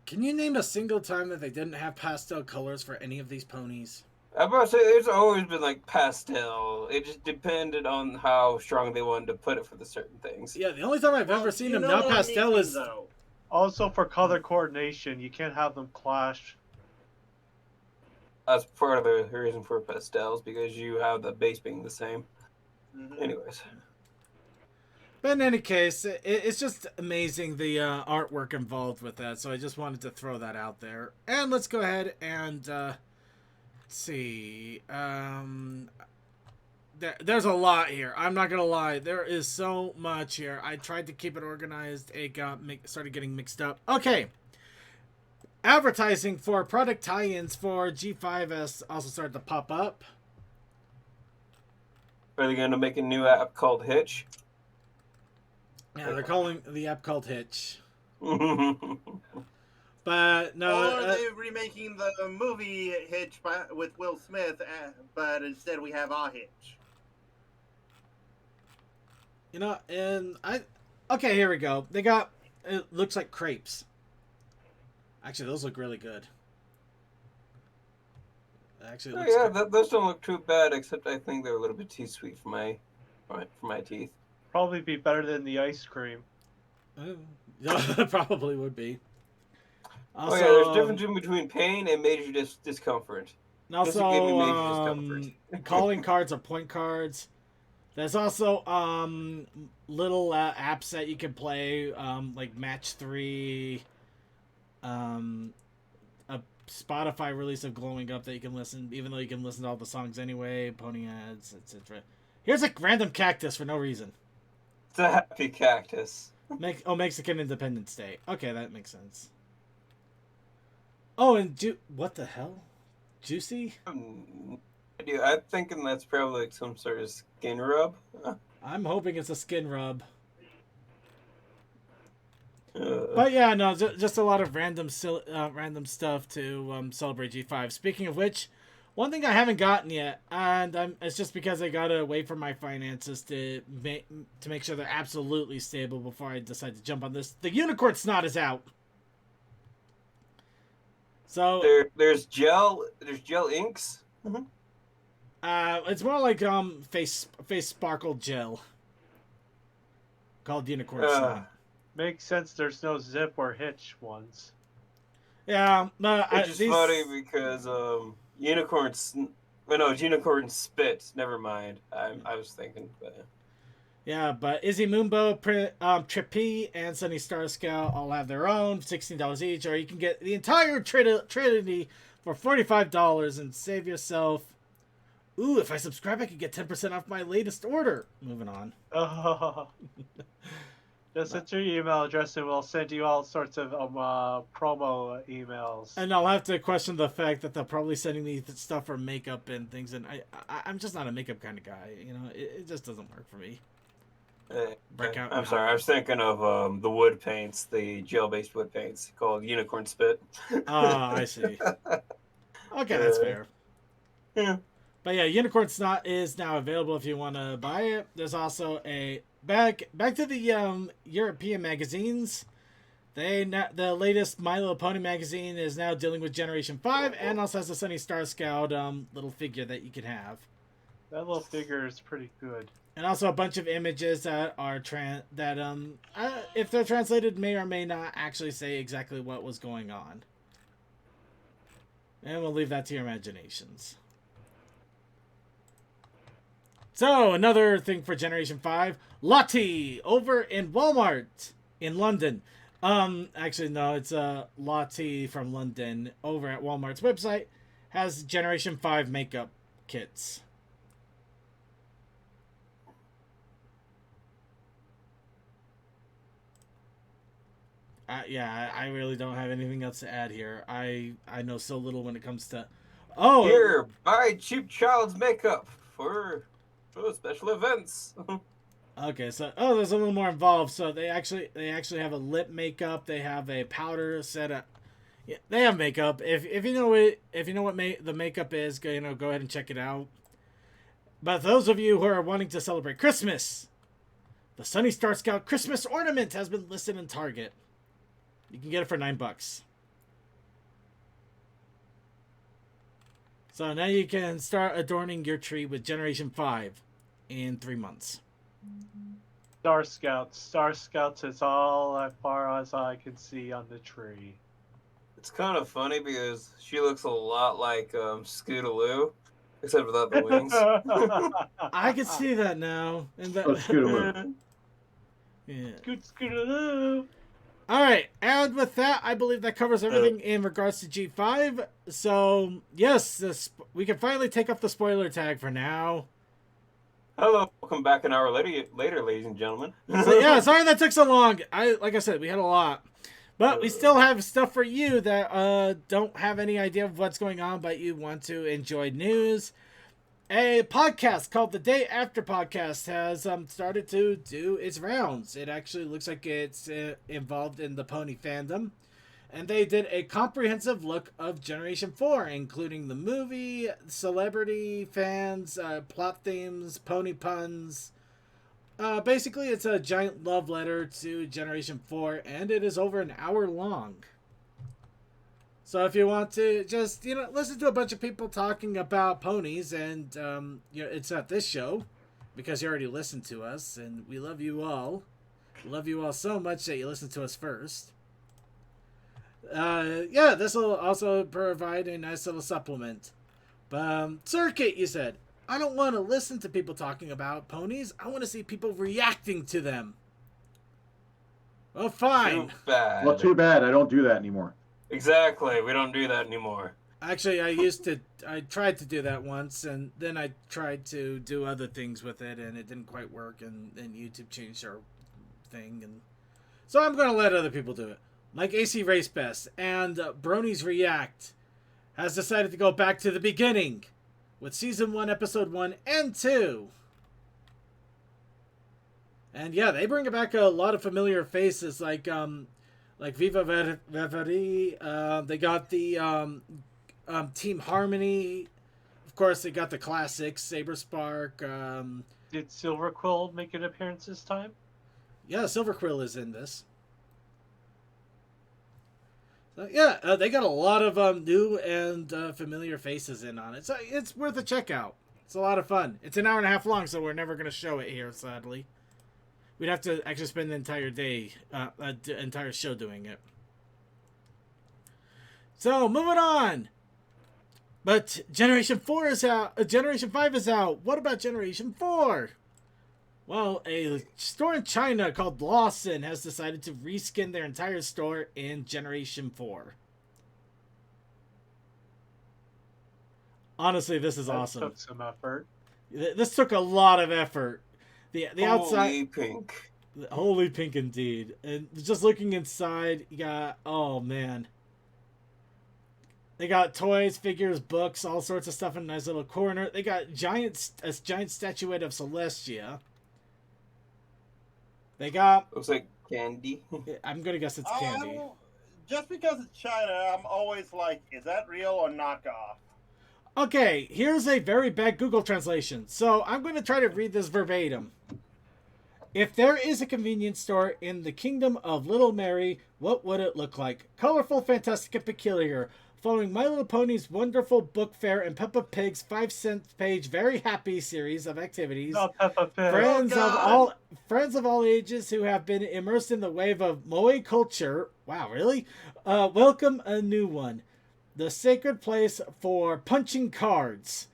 Can you name a single time that they didn't have pastel colors for any of these ponies? I'm about to say, there's always been like pastel. It just depended on how strong they wanted to put it for the certain things. Yeah, the only time I've ever seen them not pastel is... Also, for color coordination, you can't have them clash. That's part of the reason for pastels, because you have the base being the same. Mm-hmm. Anyways. But in any case, it's just amazing the artwork involved with that, so I just wanted to throw that out there. And let's go ahead and... let's see. There's a lot here. I'm not gonna lie. There is so much here. I tried to keep it organized. It started getting mixed up. Okay. Advertising for product tie-ins for G5S also started to pop up. Are they going to make a new app called Hitch? Yeah, they're calling the app called Hitch. But no. Or they're remaking the movie Hitch with Will Smith, but instead we have our Hitch. You know, and okay, here we go. They got, it looks like crepes. Actually, those look really good. Actually, it looks those don't look too bad, except I think they're a little bit too sweet for my teeth. Probably be better than the ice cream. Probably would be. Also, Oh yeah, there's a difference between pain and major discomfort. This also, gave me major discomfort. calling cards are point cards. There's also little apps that you can play, like Match 3, a Spotify release of Glowing Up that you can listen, even though you can listen to all the songs anyway, pony ads, etc. Here's a random cactus for no reason. It's a happy cactus. Mexican Independence Day. Okay, that makes sense. Oh, and what the hell? Juicy? Dude, I'm thinking that's probably like some sort of skin rub. I'm hoping it's a skin rub. But yeah, no, just a lot of random stuff to celebrate G5. Speaking of which, one thing I haven't gotten yet, and it's just because I gotta wait for my finances to make sure they're absolutely stable before I decide to jump on this. The Unicorn Snot is out. So there's gel inks. It's more like face sparkle gel called Unicorn Snot. Makes sense. There's no zip or hitch ones. Yeah, Which is funny because unicorn spit. Never mind. I was thinking, but yeah, but Izzy Moonbow, Trippy, and Sunny Star Scout all have their own, $16 each, or you can get the entire Trinity for $45 and save yourself. Ooh, if I subscribe, I could get 10% off my latest order. Moving on. Oh. Just enter your email address and we'll send you all sorts of promo emails. And I'll have to question the fact that they're probably sending me stuff for makeup and things, and I'm just not a makeup kind of guy. You know, it just doesn't work for me. I'm sorry. I was thinking of the wood paints, the gel-based wood paints called Unicorn Spit. Ah, I see. Okay, that's fair. Yeah. But yeah, Unicorn Snot is now available if you want to buy it. There's also a back to the European magazines. The latest My Little Pony magazine is now dealing with Generation 5 and also has a Sunny Star Scout little figure that you can have. That little figure is pretty good. And also a bunch of images that are if they're translated, may or may not actually say exactly what was going on. And we'll leave that to your imaginations. So, another thing for Generation 5, Lottie over in Walmart in London. Actually, no, it's Lottie from London over at Walmart's website has Generation 5 makeup kits. Yeah, I really don't have anything else to add here. I know so little when it comes to... Oh! Here, buy cheap child's makeup for special events. Okay, so there's a little more involved. So they actually have a lip makeup. They have a powder set up. Yeah, they have makeup. If you know what the makeup is, go ahead and check it out. But those of you who are wanting to celebrate Christmas, the Sunny Star Scout Christmas ornament has been listed in Target. You can get it for $9. So now you can start adorning your tree with Generation 5 in 3 months. Star Scouts is all as far as I can see on the tree. It's kind of funny because she looks a lot like Scootaloo, except without the wings. I can see that now. Scootaloo. Yeah. Scootaloo. All right, and with that, I believe that covers everything in regards to G5. So, yes, we can finally take off the spoiler tag for now. Hello, welcome back an hour later, ladies and gentlemen. So, yeah, sorry that took so long. Like I said, we had a lot. But we still have stuff for you that don't have any idea of what's going on, but you want to enjoy news. A podcast called The Day After Podcast has started to do its rounds. It actually looks like it's involved in the pony fandom. And they did a comprehensive look of Generation 4, including the movie, celebrity fans, plot themes, pony puns. Basically, it's a giant love letter to Generation 4, and it is over an hour long. So if you want to just, listen to a bunch of people talking about ponies, and it's not this show, because you already listened to us, and we love you all. Love you all so much that you listen to us first. Yeah, this will also provide a nice little supplement. Circuit, you said. I don't want to listen to people talking about ponies. I want to see people reacting to them. Well, fine. Too bad. Well, too bad. I don't do that anymore. Exactly. We don't do that anymore. Actually, I tried to do that once, and then I tried to do other things with it, and it didn't quite work, and YouTube changed their thing, and so I'm going to let other people do it. Like AC Race Best and Brony's React has decided to go back to the beginning with Season 1, Episode 1 and 2. And yeah, they bring back a lot of familiar faces like Viva Reverie. They got the Team Harmony. Of course, they got the classics, Saber Spark. Did Silver Quill make an appearance this time? Yeah, Silver Quill is in this. So, yeah, they got a lot of new and familiar faces in on it. So it's worth a check out. It's a lot of fun. It's an hour and a half long, so we're never going to show it here, sadly. We'd have to actually spend the entire day, entire show doing it. So, moving on. But Generation 4 is out. Generation 5 is out. What about Generation 4? Well, a store in China called Lawson has decided to reskin their entire store in Generation 4. Honestly, this is awesome. Took some effort. This took a lot of effort. The outside... Holy pink. Holy pink indeed. And just looking inside, you got... Oh, man. They got toys, figures, books, all sorts of stuff in a nice little corner. They got a giant statuette of Celestia. They got... Looks like candy. I'm going to guess it's candy. Just because it's China, I'm always like, is that real or knockoff? Okay, here's a very bad Google translation. So I'm going to try to read this verbatim. If there is a convenience store in the kingdom of Little Mary, what would it look like? Colorful, fantastic, and peculiar. Following My Little Pony's wonderful book fair and Peppa Pig's 5-cent page very happy series of activities. Not Peppa Pig. Friends of all ages who have been immersed in the wave of moe culture. Wow, really? Welcome a new one. The sacred place for punching cards.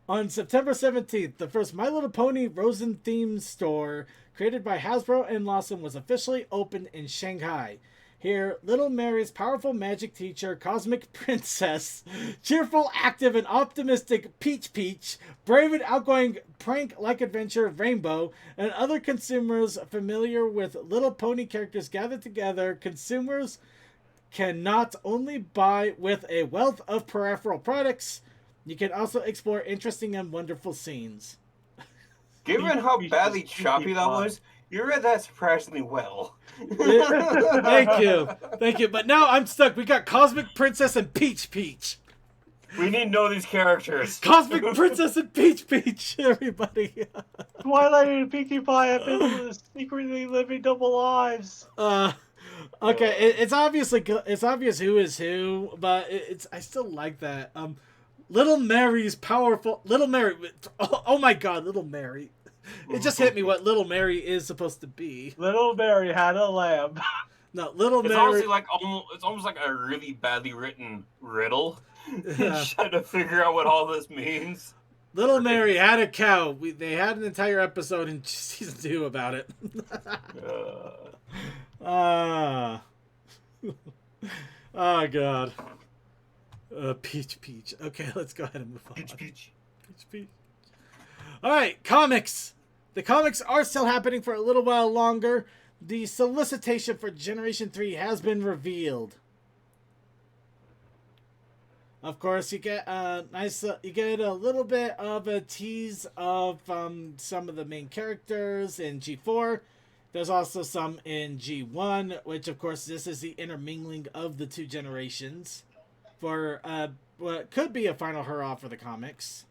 On September 17th, the first My Little Pony Rosen-themed store, created by Hasbro and Lawson, was officially opened in Shanghai. Here, Little Mary's powerful magic teacher, Cosmic Princess, cheerful, active, and optimistic Peach, brave and outgoing prank-like adventure Rainbow, and other consumers familiar with Little Pony characters gather together. Consumers can not only buy with a wealth of peripheral products, you can also explore interesting and wonderful scenes. Given how badly choppy that was, you read that surprisingly well. Thank you. But now I'm stuck. We got Cosmic Princess and Peach. We need to know these characters. Cosmic Princess and Peach, everybody. Twilight and Pinkie Pie have been secretly living double lives. Okay, it's obvious who is who, but I still like that. Little Mary's powerful. Little Mary. Oh my God, Little Mary. It just hit me what Little Mary is supposed to be. Little Mary had a lamb. No, Little It's Mary. honestly like it's almost like a really badly written riddle. Yeah. Trying to figure out what all this means. Little Mary had a cow. They had an entire episode in season 2 about it. Oh God. Peach. Okay, let's go ahead and move on. Peach. All right, comics. The comics are still happening for a little while longer. The solicitation for Generation 3 has been revealed. Of course, you get a little bit of a tease of some of the main characters in G4. There's also some in G1, which of course this is the intermingling of the two generations for what could be a final hurrah for the comics.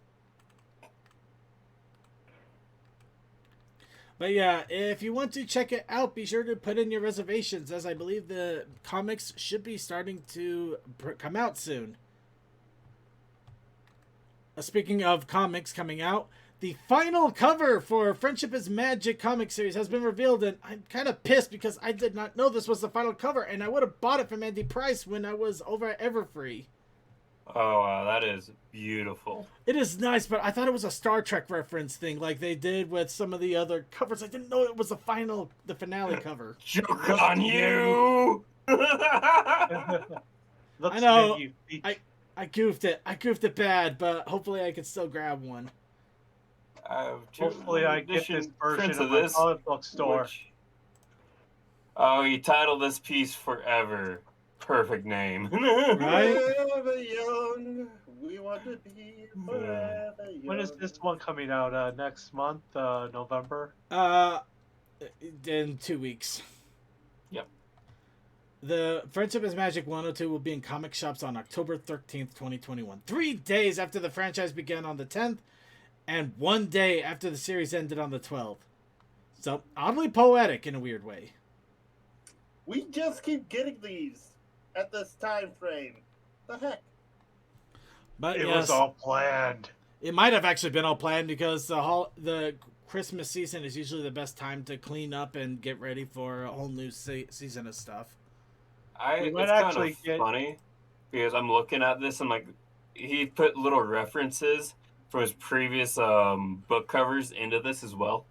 But yeah, if you want to check it out, be sure to put in your reservations, as I believe the comics should be starting to come out soon. Speaking of comics coming out, The final cover for Friendship is Magic comic series has been revealed, and I'm kind of pissed because I did not know this was the final cover, and I would have bought it from Andy Price when I was over at Everfree. Oh, wow, that is beautiful. It is nice, but I thought it was a Star Trek reference thing, like they did with some of the other covers. I didn't know it was the finale cover. Joke on you! Looks I know. magnifique. I goofed it. I goofed it bad, but hopefully I can still grab one. I have two Hopefully I get edition this version prints of my comic book store. Oh, you titled this piece Forever. Perfect name. Right? Forever young, we want to be forever young. When is this one coming out? Next month, November? In 2 weeks. Yep. The Friendship is Magic 102 will be in comic shops on October 13th, 2021. 3 days after the franchise began on the 10th, and 1 day after the series ended on the 12th. So, oddly poetic in a weird way. We just keep getting these at this time frame. The heck? But It yes, was all planned. it might have actually been all planned because the Christmas season is usually the best time to clean up and get ready for a whole new season of stuff. We It's might kind actually of get- funny because I'm looking at this and like he put little references from his previous book covers into this as well.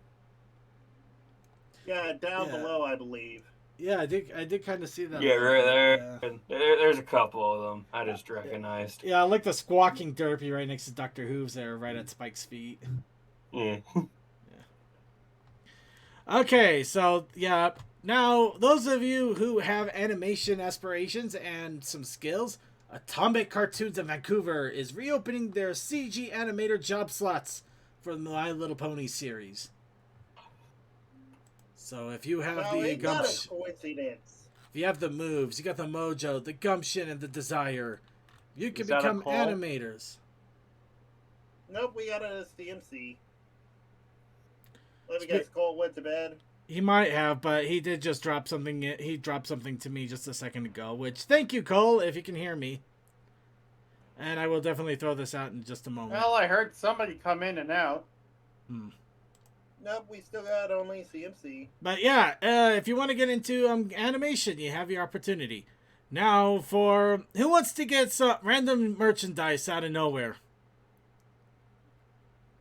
Yeah, down Yeah. below, I believe. Yeah, I did kind of see that. Yeah, right there. Yeah. There's a couple of them I just recognized. Yeah, I like the squawking derpy right next to Dr. Hooves there, right at Spike's feet. Yeah. Okay, so yeah, now those of you who have animation aspirations and some skills, Atomic Cartoons in Vancouver is reopening their CG animator job slots for the My Little Pony series. So if you have Now, the ain't that a gumption, coincidence? if you have the moves, you got the mojo, the gumption, and the desire, you can Is that a become call? animators. Nope, we got a CMC. Let me guess, Cole went to bed. He might have, but he did just drop something. He dropped something to me just a second ago, which, thank you, Cole, if you can hear me. And I will definitely throw this out in just a moment. Well, I heard somebody come in and out. Nope, we still got only CMC. But yeah, if you want to get into animation, you have your opportunity. Now, for who wants to get some random merchandise out of nowhere?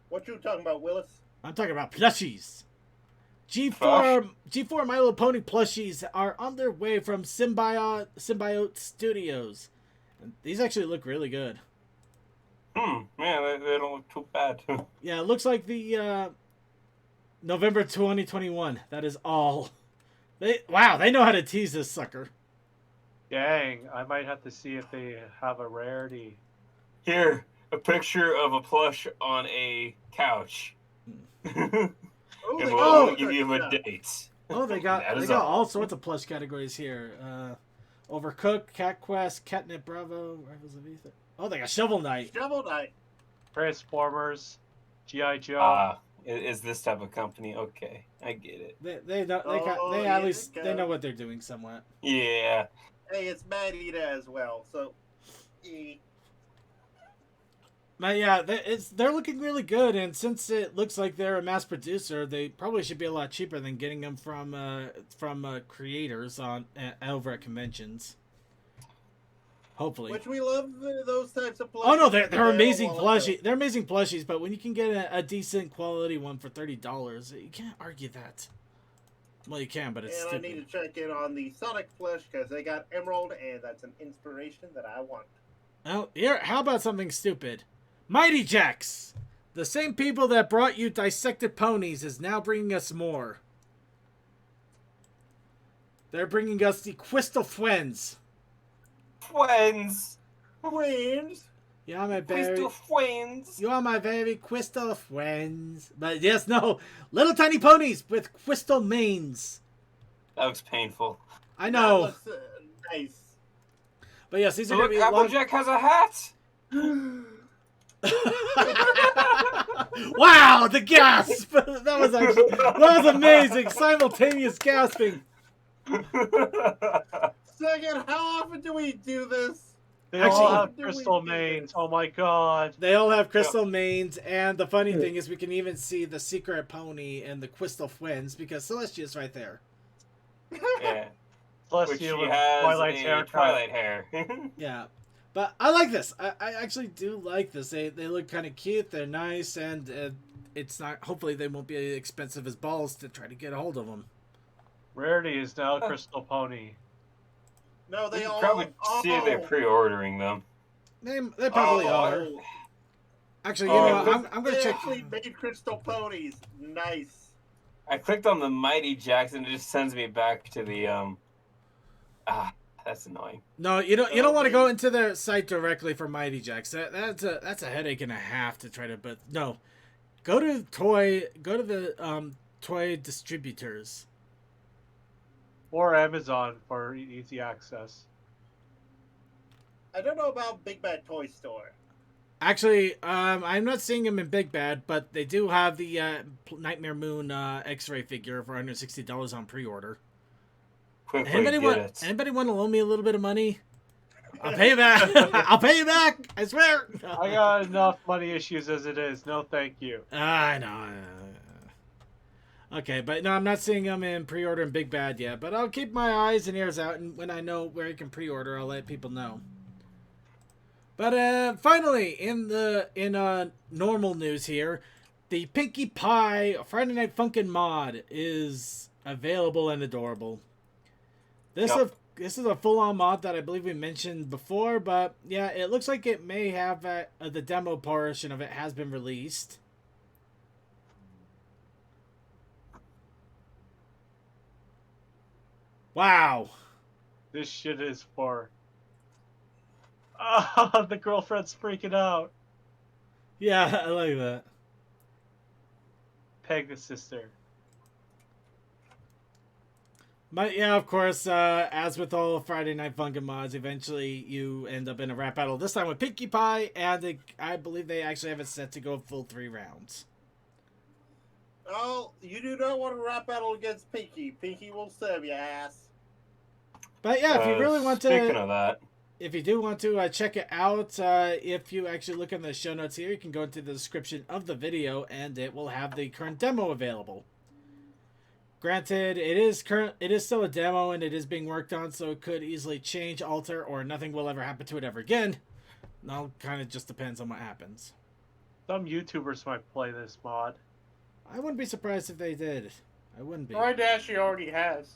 What you talking about, Willis? I'm talking about plushies. G4 My Little Pony plushies are on their way from Symbiote Studios. And these actually look really good. Yeah, they don't look too bad. Yeah, it looks like the November 2021. That is all. They know how to tease this sucker. Dang, I might have to see if they have a rarity. Here, a picture of a plush on a couch. Oh, And they we'll got only all give you sorts a of stuff. date. Oh, they got That they is got all. all sorts of plush categories here. Overcooked, Cat Quest, Catnip Bravo, Rivals of Ether. Oh, they got Shovel Knight. Shovel Knight. Transformers, G.I. Joe. Is this type of company? Okay, I get it. They know Oh, at here least we they know go. what they're doing somewhat. Yeah. Hey, it's Mad Eater as well, so... But yeah, they're looking really good, and since it looks like they're a mass producer, they probably should be a lot cheaper than getting them from creators over at conventions. Hopefully. Which we love those types of plushies. Oh no, they're amazing Well, plushies. They're amazing plushies, but when you can get a decent quality one for $30, you can't argue that. Well, you can, but it's And stupid. I need to check in on the Sonic plush because they got Emerald, and that's an inspiration that I want. Well, here, how about something stupid? Mighty Jacks! The same people that brought you Dissected Ponies is now bringing us more. They're bringing us the Crystal Friends. Friends. Friends. You are my very, Crystal friends. you are my very crystal friends. But yes, no, little tiny ponies with crystal manes. That looks painful. I know, That looks, nice. but yes, these are Look, gonna be long. Applejack has a hat. Wow, the gasp! That was amazing. Simultaneous gasping. Second, how often do we do this? They Actually- all have Do we crystal do manes. this? Oh my god. They all have crystal manes, and the funny thing is we can even see the secret pony and the crystal twins because Celestia's right there. Yeah. Plus Which she you with has Twilight's a haircut. Twilight hair. Yeah. But I like this. I actually do like this. They look kind of cute. They're nice, and it's not. Hopefully, they won't be expensive as balls to try to get a hold of them. Rarity is now Crystal Pony. No, You they can all. probably see they're pre-ordering them. They probably are. Oh, Actually, you Oh, know, I'm they gonna check. actually made crystal ponies. Nice. I clicked on the Mighty Jacks and it just sends me back to the that's annoying. No, you don't want to Okay. go into their site directly for Mighty Jacks. That's a headache and a half to try to. But no, go to the toy distributors. Or Amazon for easy access. I don't know about Big Bad Toy Store. Actually, I'm not seeing them in Big Bad, but they do have the Nightmare Moon X-ray figure for $160 on pre-order. Quickly Anybody get it. anybody want to loan me a little bit of money? I'll pay you back. I'll pay you back. I swear. I got enough money issues as it is. No, thank you. I know. Okay, but no, I'm not seeing them in pre-order in Big Bad yet. But I'll keep my eyes and ears out, and when I know where you can pre-order, I'll let people know. But finally, in normal news here, the Pinkie Pie Friday Night Funkin' mod is available and adorable. This is a full-on mod that I believe we mentioned before, but yeah, it looks like it may have the demo portion of it has been released. Wow. This shit is for... Ah, the girlfriend's freaking out. Yeah, I like that. Peg the sister. But yeah, of course, as with all Friday Night Funkin' mods, eventually you end up in a rap battle. This time with Pinkie Pie, and I believe they actually have it set to go a full 3 rounds. Oh, you do not want to rap battle against Pinkie. Pinkie will serve your ass. But yeah, if you really want Speaking to, of that, if you do want to check it out, if you actually look in the show notes here, you can go into the description of the video, and it will have the current demo available. Granted, it is still a demo, and it is being worked on, so it could easily change, alter, or nothing will ever happen to it ever again. Now, kind of just depends on what happens. Some YouTubers might play this mod. I wouldn't be surprised if they did. I wouldn't be. Troy Dashy already has.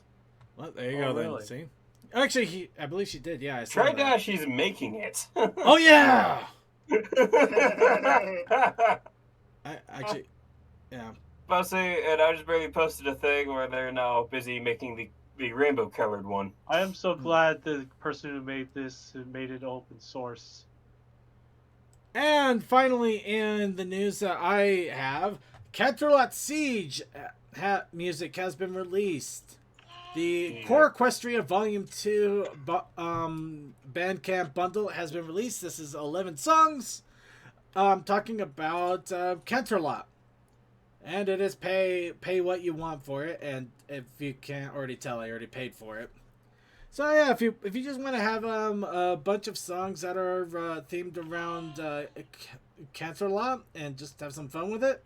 Well, there you Oh, go then. really? See? Actually, I believe she did. Yeah, I saw Try that. Dashy's making it. Oh yeah. Actually, yeah. I'll say, and I just barely posted a thing where they're now busy making the rainbow colored one. I am so glad the person who made this made it open source. And finally, in the news that I have, Canterlot Siege music has been released. The Core Equestria Volume 2 Bandcamp bundle has been released. This is 11 songs talking about Canterlot. And it is pay what you want for it. And if you can't already tell, I already paid for it. So yeah, if you just want to have a bunch of songs that are themed around Canterlot and just have some fun with it,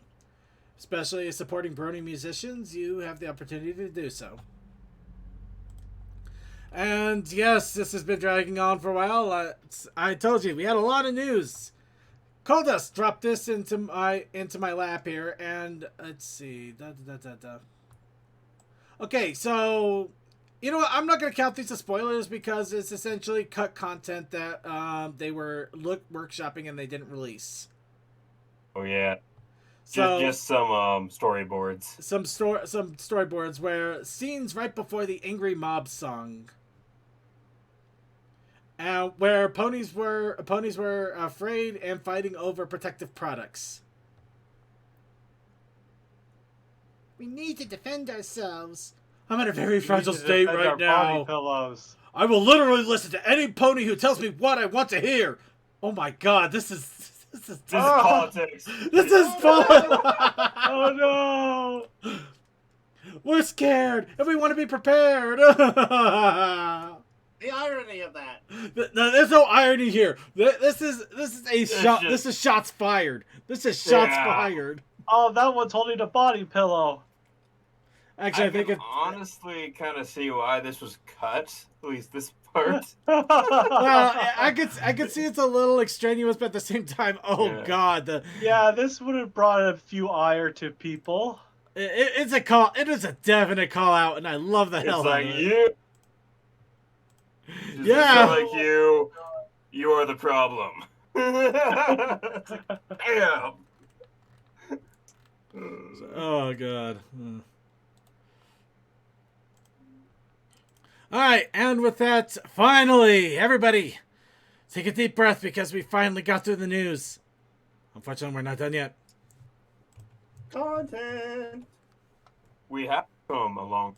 especially supporting Brony musicians, you have the opportunity to do so. And yes, this has been dragging on for a while. I told you we had a lot of news. Coldust dropped this into my lap here, and let's see. Okay, so you know what? I'm not gonna count these as spoilers because it's essentially cut content that they were workshopping and they didn't release. Oh yeah. So Just some storyboards. some storyboards where scenes right before the Angry Mob song. Where ponies were afraid and fighting over protective products. We need to defend ourselves. I'm in a very fragile We need to state defend right our body now. pillows. I will literally listen to any pony who tells me what I want to hear. Oh my god, this is This is politics. this is fun. Oh no! We're scared and we want to be prepared. the irony of that. There's no irony here. This is a shot. just- This is shots fired. This is shots Yeah. fired. Oh, that one's holding a body pillow. Actually, I think can it. honestly kind of see why this was cut. At least this part. Well, I could see it's a little extraneous, but at the same time, oh Yeah. god, Yeah, this would have brought a few ire to people. it's a call. It is a definite call out, and I love the It's hell like out of it. you. Does Yeah. it sound like you are the problem. It's like, damn. Oh god. All right, and with that, finally, everybody, take a deep breath because we finally got through the news. Unfortunately, we're not done yet. Content. We have come along.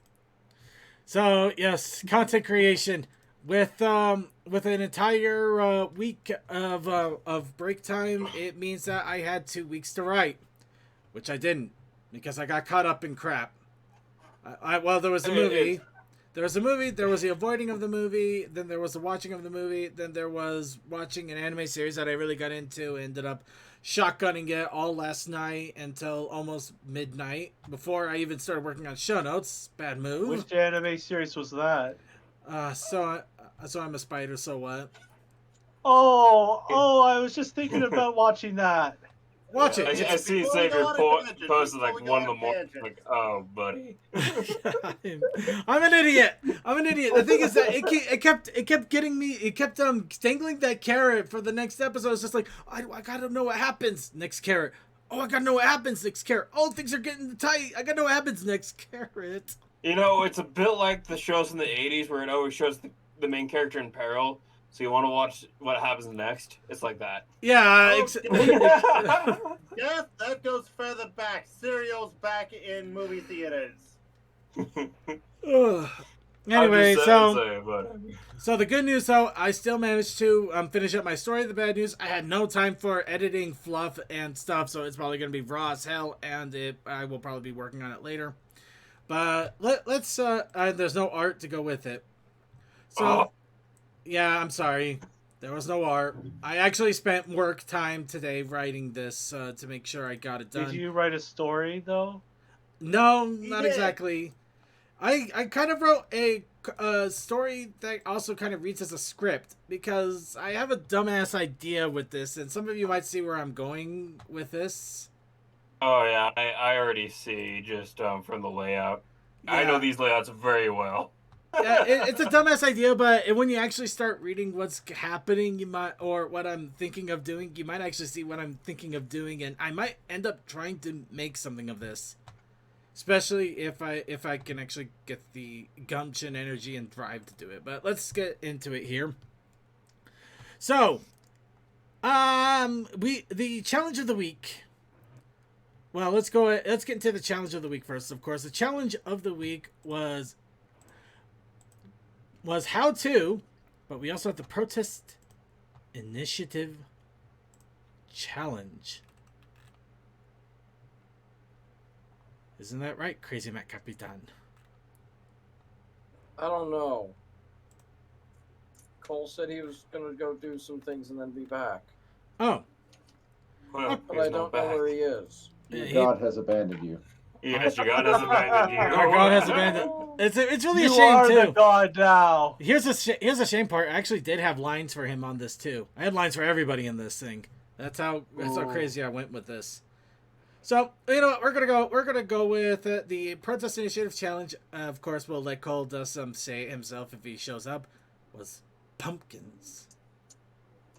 So yes, content creation with an entire week of break time. It means that I had 2 weeks to write, which I didn't because I got caught up in crap. Well, there was a movie. There was a movie, there was the avoiding of the movie, then there was the watching of the movie, then there was watching an anime series that I really got into, ended up shotgunning it all last night until almost midnight before I even started working on show notes. Bad move. Which anime series was that? So I'm a spider, so what? Oh, I was just thinking about watching that. Watch I it. see Before we Xavier go on a tangent, posted before like we go 1 in on the a morning. tangent. Like, oh, buddy. I'm an idiot. The thing is that it kept getting me. It kept dangling that carrot for the next episode. It's just like I gotta know what happens next carrot. Oh, I gotta know what happens next carrot. Oh, things are getting tight. I gotta know what happens next carrot. You know, it's a bit like the shows in the 80s where it always shows the main character in peril. So you want to watch what happens next? It's like that. Yeah. Yes, that goes further back. Serial's back in movie theaters. Anyway, I'm just so saying, but... the good news, though, I still managed to finish up my story. The bad news, I had no time for editing, fluff, and stuff, so it's probably going to be raw as hell, and I will probably be working on it later. But let's, there's no art to go with it. So, yeah, I'm sorry. There was no art. I actually spent work time today writing this to make sure I got it done. Did you write a story, though? No, not did. exactly. I kind of wrote a story that also kind of reads as a script because I have a dumbass idea with this, and some of you might see where I'm going with this. Oh, yeah, I already see just from the layout. I know these layouts very well. Yeah, it's a dumbass idea, but when you actually start reading what's happening, or what I'm thinking of doing, you might actually see what I'm thinking of doing, and I might end up trying to make something of this. Especially if I can actually get the gumption, energy, and drive to do it. But let's get into it here. So, the challenge of the week. Well, let's get into the challenge of the week first. Of course, the challenge of the week was how to, but we also have the protest initiative challenge. Isn't that right, Crazy Matt Capitan? I don't know. Cole said he was going to go do some things and then be back. Oh. Well, But I don't know where he is. Your God has abandoned you. Yes, your God has abandoned you. Our God has abandoned. It's really a You shame are too. the god now. Here's a shame part. I actually did have lines for him on this too. I had lines for everybody in this thing. That's how crazy I went with this. So you know what, we're gonna go with the Protest Initiative Challenge. Of course, we'll let Cole say it himself if he shows up. Was pumpkins,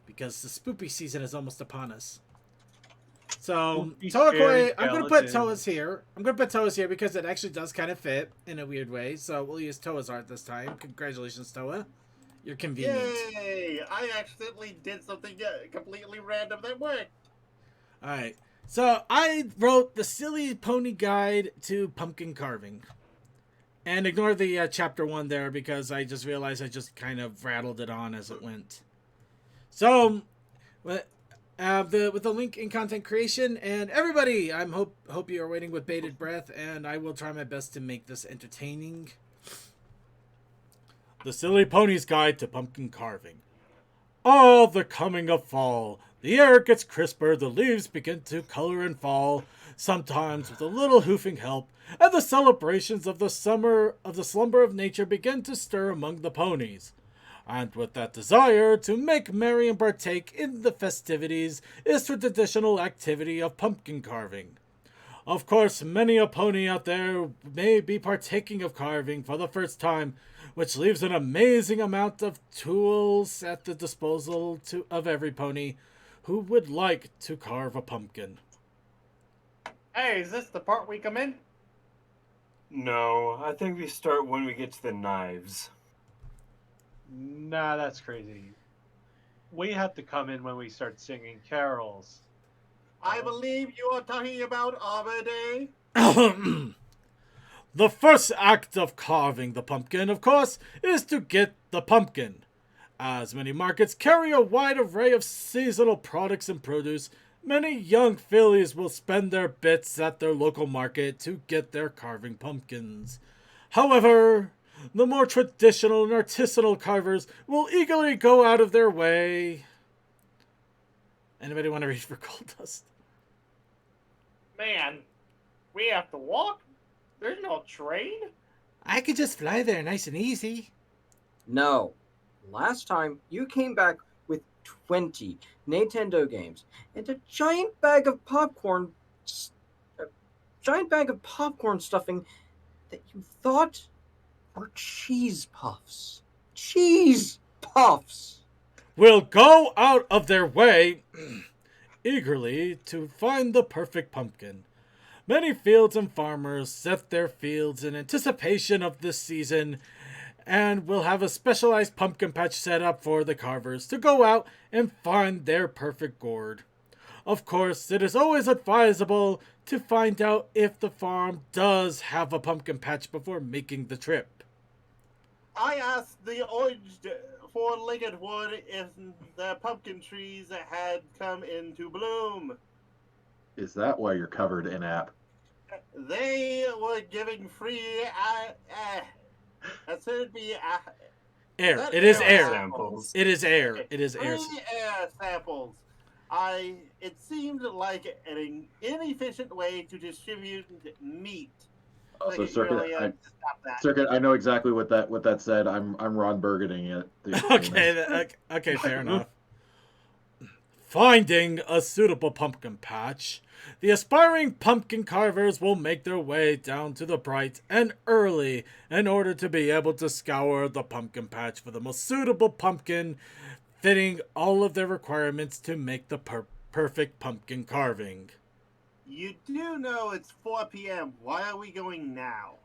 because the spoopy season is almost upon us. So Spoopy, Toa scary Koi, I'm gonna put skeletons. Toa's here. I'm gonna put Toa's here because it actually does kind of fit in a weird way. So we'll use Toa's art this time. Congratulations, Toa. You're convenient. Yay! I accidentally did something completely random that worked. All right. So I wrote the Silly Pony Guide to Pumpkin Carving. And ignore the chapter 1 there because I just realized I just kind of rattled it on as it went. So, with the link in content creation, and everybody, I hope you are waiting with bated breath, and I will try my best to make this entertaining. The Silly Pony's Guide to Pumpkin Carving. Ah, the coming of fall. The air gets crisper, the leaves begin to color and fall, sometimes with a little hoofing help, and the celebrations of the slumber of nature begin to stir among the ponies. And with that desire to make merry and partake in the festivities is the traditional activity of pumpkin carving. Of course, many a pony out there may be partaking of carving for the first time, which leaves an amazing amount of tools at the disposal of every pony who would like to carve a pumpkin. Hey, is this the part we come in? No, I think we start when we get to the knives. Nah, that's crazy. We have to come in when we start singing carols. I believe you are talking about Arbor Day. The first act of carving the pumpkin, of course, is to get the pumpkin. As many markets carry a wide array of seasonal products and produce, many young fillies will spend their bits at their local market to get their carving pumpkins. However, the more traditional and artisanal carvers will eagerly go out of their way. Anybody want to reach for gold dust? Man, we have to walk? There's no train? I could just fly there nice and easy. No. Last time, you came back with 20 Nintendo games and a giant bag of popcorn stuffing that you thought were cheese puffs. Cheese puffs! Will go out of their way eagerly to find the perfect pumpkin. Many fields and farmers set their fields in anticipation of this season and will have a specialized pumpkin patch set up for the carvers to go out and find their perfect gourd. Of course, it is always advisable to find out if the farm does have a pumpkin patch before making the trip. I asked the orange four-legged wood if the pumpkin trees had come into bloom. Is that why you're covered in app? They were giving free. That should be Air. It is air. Samples. It is air. It is air. free air samples. It seemed like an inefficient way to distribute meat. Also, Like, Circuit, really, stop that. Circuit, I know exactly what that said. I'm Ron Burgundying it. Okay, fair enough. Finding a suitable pumpkin patch, the aspiring pumpkin carvers will make their way down to the bright and early in order to be able to scour the pumpkin patch for the most suitable pumpkin, fitting all of their requirements to make the perfect pumpkin carving. You do know it's 4 p.m. Why are we going now?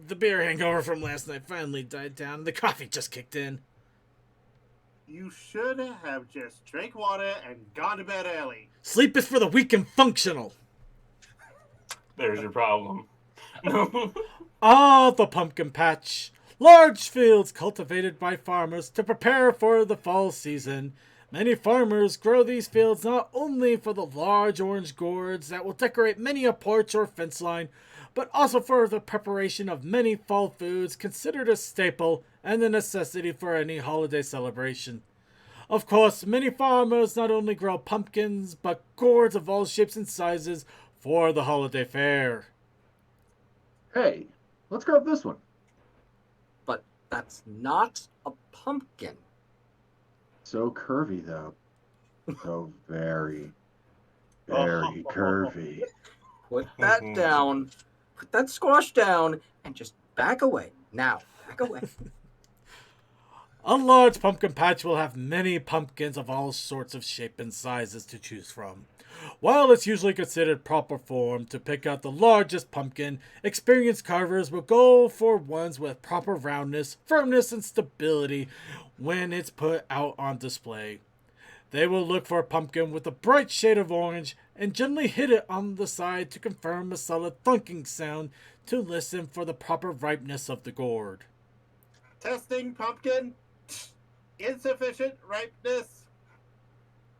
The beer hangover from last night finally died down, and the coffee just kicked in. You should have just drank water and gone to bed early. Sleep is for the weak and functional. There's your problem. Ah, the pumpkin patch. Large fields cultivated by farmers to prepare for the fall season. Many farmers grow these fields not only for the large orange gourds that will decorate many a porch or fence line, but also for the preparation of many fall foods considered a staple and a necessity for any holiday celebration. Of course, many farmers not only grow pumpkins, but gourds of all shapes and sizes for the holiday fair. Hey, let's grab this one. But that's not a pumpkin. So curvy, though. So very, very curvy. Put that down. Put that squash down and just back away. Now, back away. A large pumpkin patch will have many pumpkins of all sorts of shape and sizes to choose from. While it's usually considered proper form to pick out the largest pumpkin, experienced carvers will go for ones with proper roundness, firmness, and stability when it's put out on display. They will look for a pumpkin with a bright shade of orange and gently hit it on the side to confirm a solid thunking sound to listen for the proper ripeness of the gourd. Testing pumpkin. Insufficient ripeness.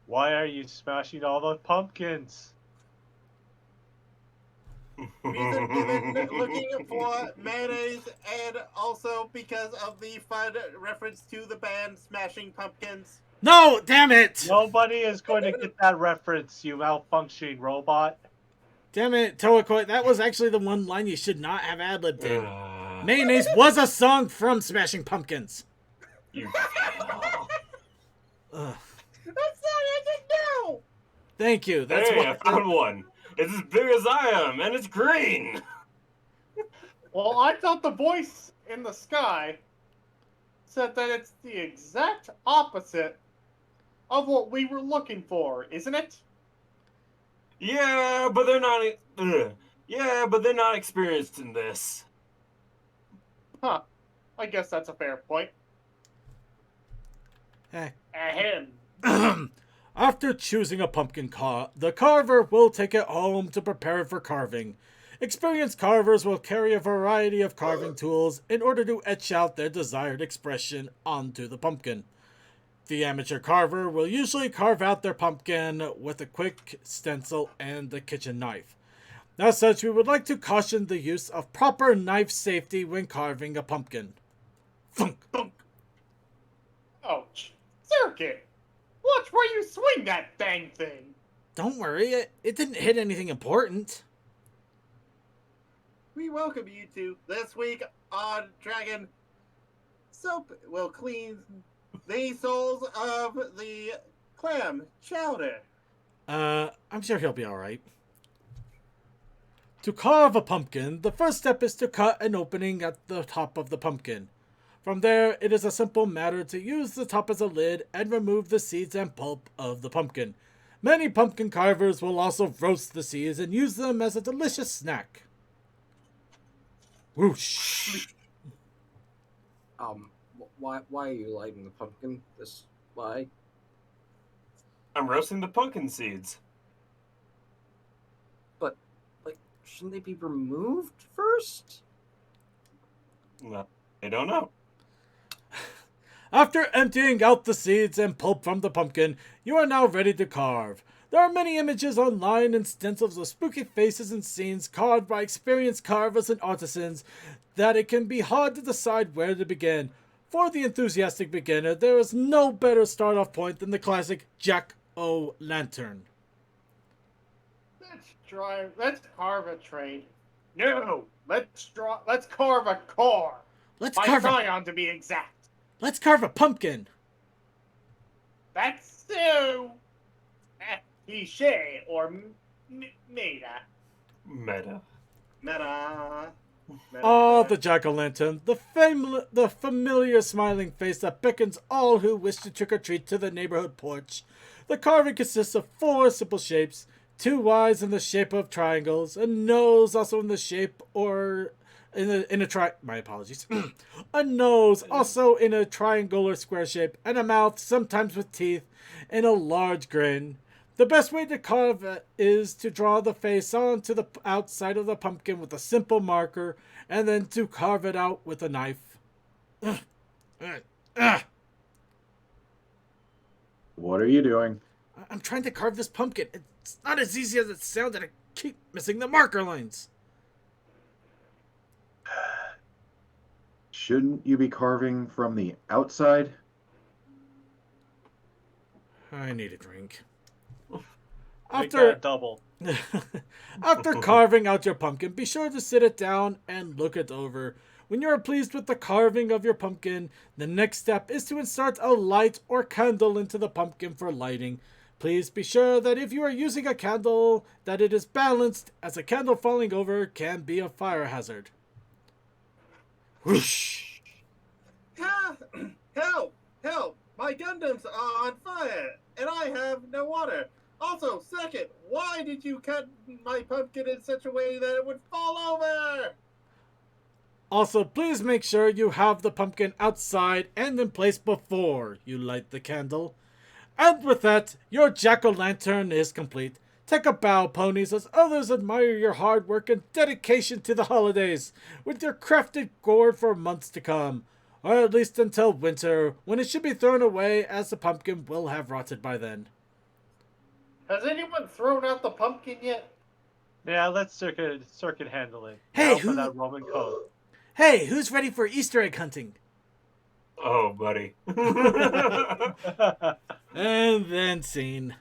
Why are you smashing all the pumpkins? Reason given looking for mayonnaise, and also because of the fun reference to the band Smashing Pumpkins. No, damn it! Nobody is going to get that reference, you malfunctioning robot. Damn it, Toakoi, that was actually the one line you should not have ad-libbed in. Uh, Mayonnaise was a song from Smashing Pumpkins. you Ugh. That's not I didn't know. Thank you. That's Hey, I what. found one. It's as big as I am, and it's green. Well, I thought the voice in the sky said that it's the exact opposite of what we were looking for, isn't it? Yeah, but they're not. Yeah, but they're not experienced in this. Huh. I guess that's a fair point. Eh. Ahem. After choosing a pumpkin, the carver will take it home to prepare it for carving. Experienced carvers will carry a variety of carving tools in order to etch out their desired expression onto the pumpkin. The amateur carver will usually carve out their pumpkin with a quick stencil and a kitchen knife. As such, we would like to caution the use of proper knife safety when carving a pumpkin. Thunk! Ouch. Circuit! Watch where you swing that dang thing! Don't worry, it didn't hit anything important. We welcome you to this week on Dragon. Soap will clean the souls of the clam chowder. I'm sure he'll be alright. To carve a pumpkin, the first step is to cut an opening at the top of the pumpkin. From there, it is a simple matter to use the top as a lid and remove the seeds and pulp of the pumpkin. Many pumpkin carvers will also roast the seeds and use them as a delicious snack. Whoosh! Why are you lighting the pumpkin? Why? I'm roasting the pumpkin seeds. But, shouldn't they be removed first? No, I don't know. After emptying out the seeds and pulp from the pumpkin, you are now ready to carve. There are many images online and stencils of spooky faces and scenes carved by experienced carvers and artisans that it can be hard to decide where to begin. For the enthusiastic beginner, there is no better start-off point than the classic Jack-o'-lantern. Let's carve a train. No! Let's carve a car! Let's My carve scion to be exact. Let's carve a pumpkin! That's so... cliche or meta. Meta. Meta. Oh, the jack-o'-lantern, the familiar smiling face that beckons all who wish to trick-or-treat to the neighborhood porch. The carving consists of 4 simple shapes, 2 eyes in the shape of triangles, a nose also in the shape or my apologies. A nose also in a triangular square shape, and a mouth, sometimes with teeth, and a large grin. The best way to carve it is to draw the face onto the outside of the pumpkin with a simple marker, and then to carve it out with a knife. What are you doing? I'm trying to carve this pumpkin. It's not as easy as it sounds, and I keep missing the marker lines. Shouldn't you be carving from the outside? I need a drink. Make that a double. After carving out your pumpkin, be sure to sit it down and look it over. When you are pleased with the carving of your pumpkin, the next step is to insert a light or candle into the pumpkin for lighting. Please be sure that if you are using a candle, that it is balanced, as a candle falling over can be a fire hazard. Whoosh! Help! Help! My Gundams are on fire, and I have no water. Also, second, why did you cut my pumpkin in such a way that it would fall over? Also, please make sure you have the pumpkin outside and in place before you light the candle. And with that, your jack-o'-lantern is complete. Take a bow, ponies, as others admire your hard work and dedication to the holidays, with your crafted gourd for months to come, or at least until winter, when it should be thrown away, as the pumpkin will have rotted by then. Has anyone thrown out the pumpkin yet? Yeah, let circuit handle it. Hey, Now for that Roman code. Hey, who's ready for Easter egg hunting? Oh, buddy. And then scene.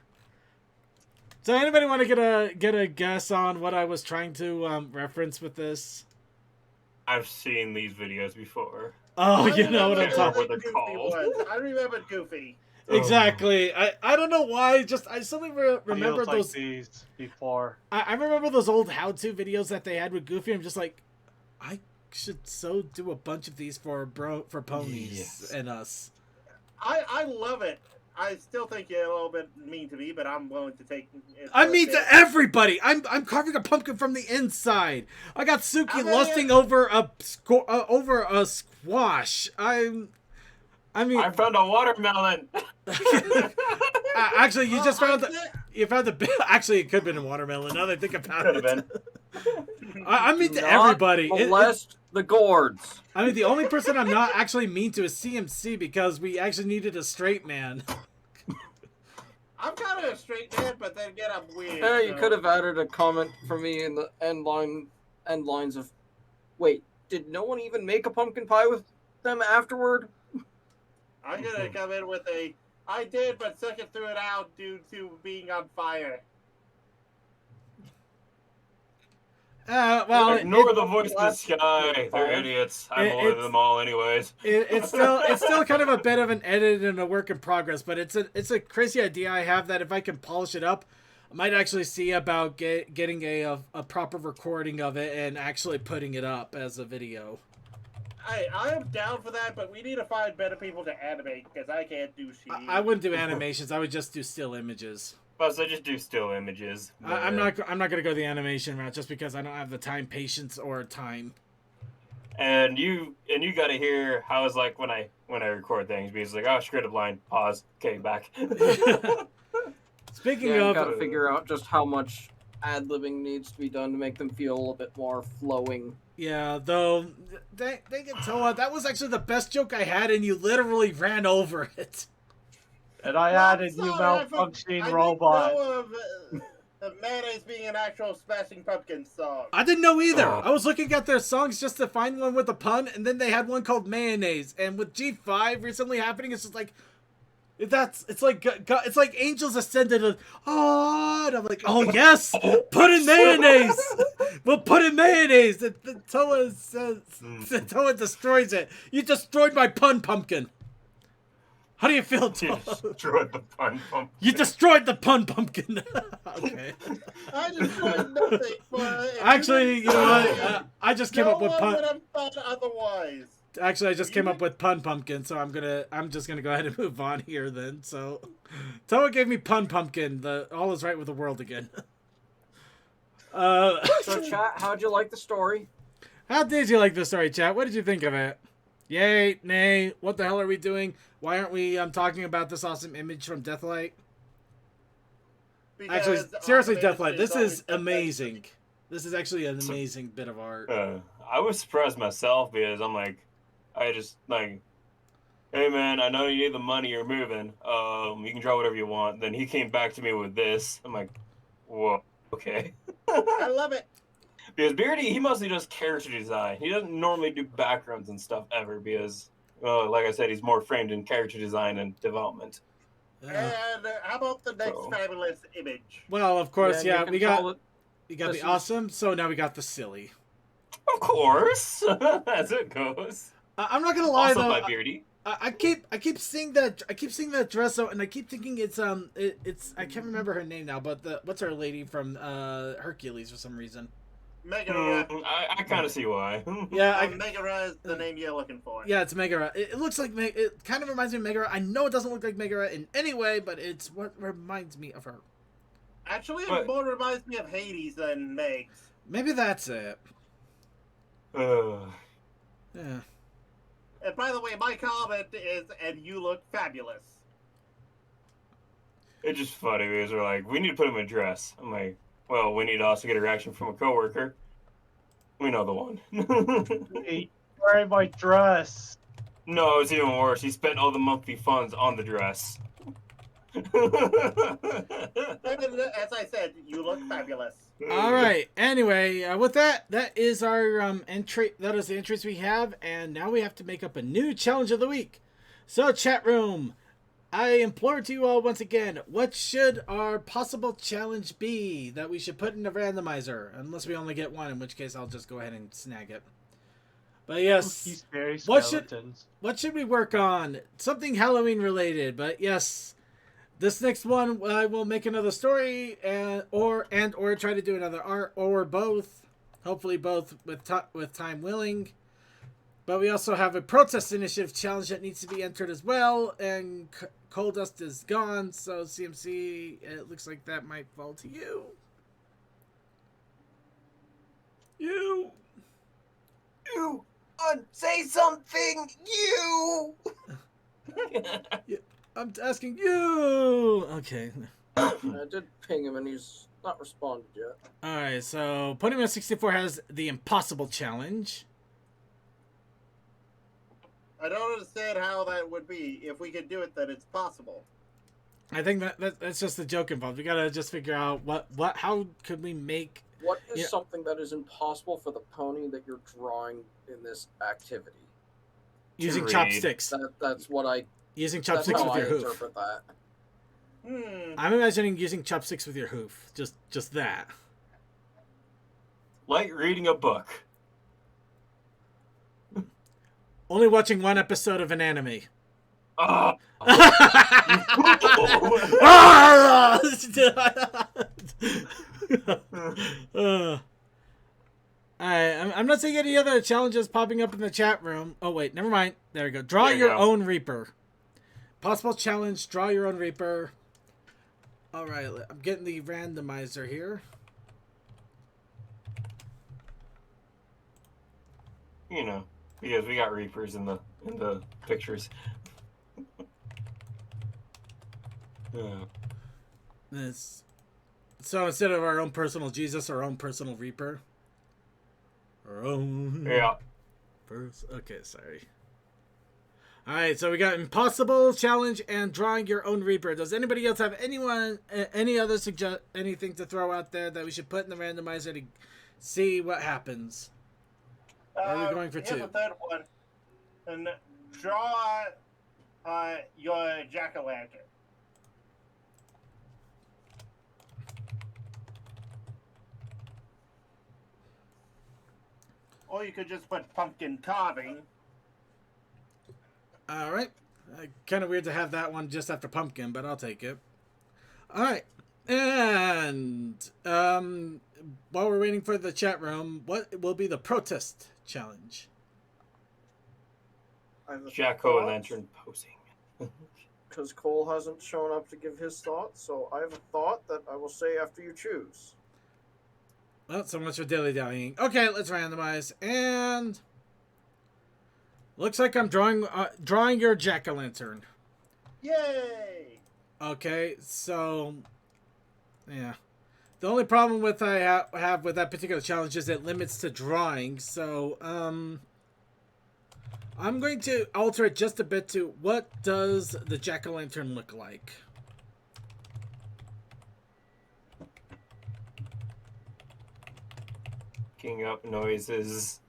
So anybody want to get a guess on what I was trying to reference with this? I've seen these videos before. Oh, I you know what I'm remember talking. what they're Goofy called. was. I remember Goofy. Exactly. I don't know why. Just I suddenly remember Videos like those. these before. I remember those old how-to videos that they had with Goofy. I'm just like, I should so do a bunch of these for ponies Yes. and us. I love it. I still think you're a little bit mean to me, but I'm willing to take it. I for a mean bit. to everybody. I'm carving a pumpkin from the inside. I got Suki How many- lusting over a squash. I mean, I found a watermelon. actually, you just found I the. Actually, it could have been a watermelon. Now that I think about Could it, have been. I mean to Not everybody. molest the gourds. I mean, the only person I'm not actually mean to is CMC because we actually needed a straight man. I'm kind of a straight man, but then again, I'm weird. Hey, you so- could have added a comment for me in the end lines of, wait, did no one even make a pumpkin pie with them afterward? I'm gonna come in with I did, but second threw it out due to being on fire. Well, Ignore the voice in the sky. They're idiots. I'm one of them all, anyways. it's still kind of a bit of an edit and a work in progress, but it's a crazy idea I have that if I can polish it up, I might actually see about getting a proper recording of it and actually putting it up as a video. I am down for that, but we need to find better people to animate because I can't do shit. I wouldn't do animations. I would just do still images. Plus, I just do still images. I'm not gonna go the animation route just because I don't have the time, patience, or time. And you got to hear how it's like when I record things. Because like, oh, script line, pause, okay, back. Speaking Yeah, you of, gotta figure out just how much ad-libbing needs to be done to make them feel a bit more flowing. yeah, though, they can tell that was actually the best joke I had, and you literally ran over it. And I Well, added you sorry, malfunctioning I robot. didn't know of mayonnaise being an actual Smashing Pumpkins song. I didn't know either. Oh. I was looking at their songs just to find one with a pun, and then they had one called Mayonnaise. And with G5 recently happening, it's just like it's like angels ascended. And I'm like, oh yes, put in mayonnaise. We'll put in mayonnaise. The Toa says the Toa destroys it. You destroyed my pun pumpkin. How do you feel, You Toa? destroyed the pun pump. You destroyed the pun pumpkin. Okay. I just wanted nothing. But Actually, you know what? I just came up with No one pun. would have thought otherwise. Actually, I just came up with pun pumpkin, so I'm just gonna go ahead and move on here then. So, Toa gave me pun pumpkin. All is right with the world again. So, chat, how'd you like the story? How did you like the story, chat? What did you think of it? Yay, nay, what the hell are we doing? Why aren't we talking about this awesome image from Deathlight? Actually, Because seriously, automated Deathlight, this always is the best. amazing. This is actually an amazing bit of art. I was surprised myself because I'm like, I just like, hey man, I know you need the money. You're moving. You can draw whatever you want. Then he came back to me with this. I'm like, whoa, okay. I love it. Because Beardy, he mostly does character design. He doesn't normally do backgrounds and stuff ever because, like I said, he's more framed in character design and development. Yeah. And how about the next So- fabulous image? Well, of course, and you yeah. can We call got it- the this is- awesome. So now we got the silly. Of course, as it goes. I'm not gonna lie Also though. by Beardy. I keep seeing that dress out, and I keep thinking it's I can't remember her name now, but what's her lady from Hercules for some reason. Megara. I kind of see why. Yeah, Megara is the name you're looking for. yeah, it's Megara. It looks like it kind of reminds me of Megara. I know it doesn't look like Megara in any way, but it's what reminds me of her. Actually, it But- more reminds me of Hades than Meg's. Maybe that's it. Ugh. Yeah. And by the way, my comment is, and you look fabulous. It's just funny because we're like, we need to put him in a dress. I'm like, well, we need to also get a reaction from a coworker. We know the one. Hey, wearing my dress. No, it's even worse. He spent all the monthly funds on the dress. As I said, you look fabulous. All right. Anyway, with that, that is our entry. That is the entries we have, and now we have to make up a new challenge of the week. So, chat room, I implore to you all once again, what should our possible challenge be that we should put in the randomizer? Unless we only get one, in which case I'll just go ahead and snag it. But yes, what should we work on? Something Halloween related. But yes. This next one, I will make another story, or try to do another art, or both. Hopefully, both with time willing. But we also have a protest initiative challenge that needs to be entered as well. And Coal Dust is gone, so CMC, it looks like that might fall to you. You. Say something. You. I'm asking you. Okay. I did ping him and he's not responded yet. Alright, so Ponyman 64 has the impossible challenge. I don't understand how that would be. If we could do it, then it's possible. I think that's just the joke involved. We gotta just figure out how could we make. What is something that is impossible for the pony that you're drawing in this activity? Using chopsticks. That's what I. Using chopsticks with your hoof. That. I'm imagining using chopsticks with your hoof. Just that. Like reading a book. Only watching one episode of an anime. I'm not seeing any other challenges popping up in the chat room. Oh, wait. Never mind. There we go. Draw your own Reaper. Possible challenge. Draw your own Reaper. All right. I'm getting the randomizer here. You know, because we got Reapers in the pictures. This. So instead of our own personal Jesus, our own personal Reaper. Our own. Yeah. Okay, sorry. Alright, so we got impossible challenge and drawing your own Reaper. Does anybody else have any other anything to throw out there that we should put in the randomizer to see what happens? Are we going for two? Here's the third one. And draw your jack-o'-lantern. Or you could just put pumpkin carving. All right. Kind of weird to have that one just after pumpkin, but I'll take it. All right. And while we're waiting for the chat room, what will be the protest challenge? Jack-o'-lantern posing. Because Cole hasn't shown up to give his thoughts, so I have a thought that I will say after you choose. Well, so much for dilly-dallying. Okay, let's randomize. And looks like I'm drawing your jack-o'-lantern. Yay! Okay, so yeah. The only problem with I have with that particular challenge is it limits to drawing. So I'm going to alter it just a bit to what does the jack-o'-lantern look like? Up noises.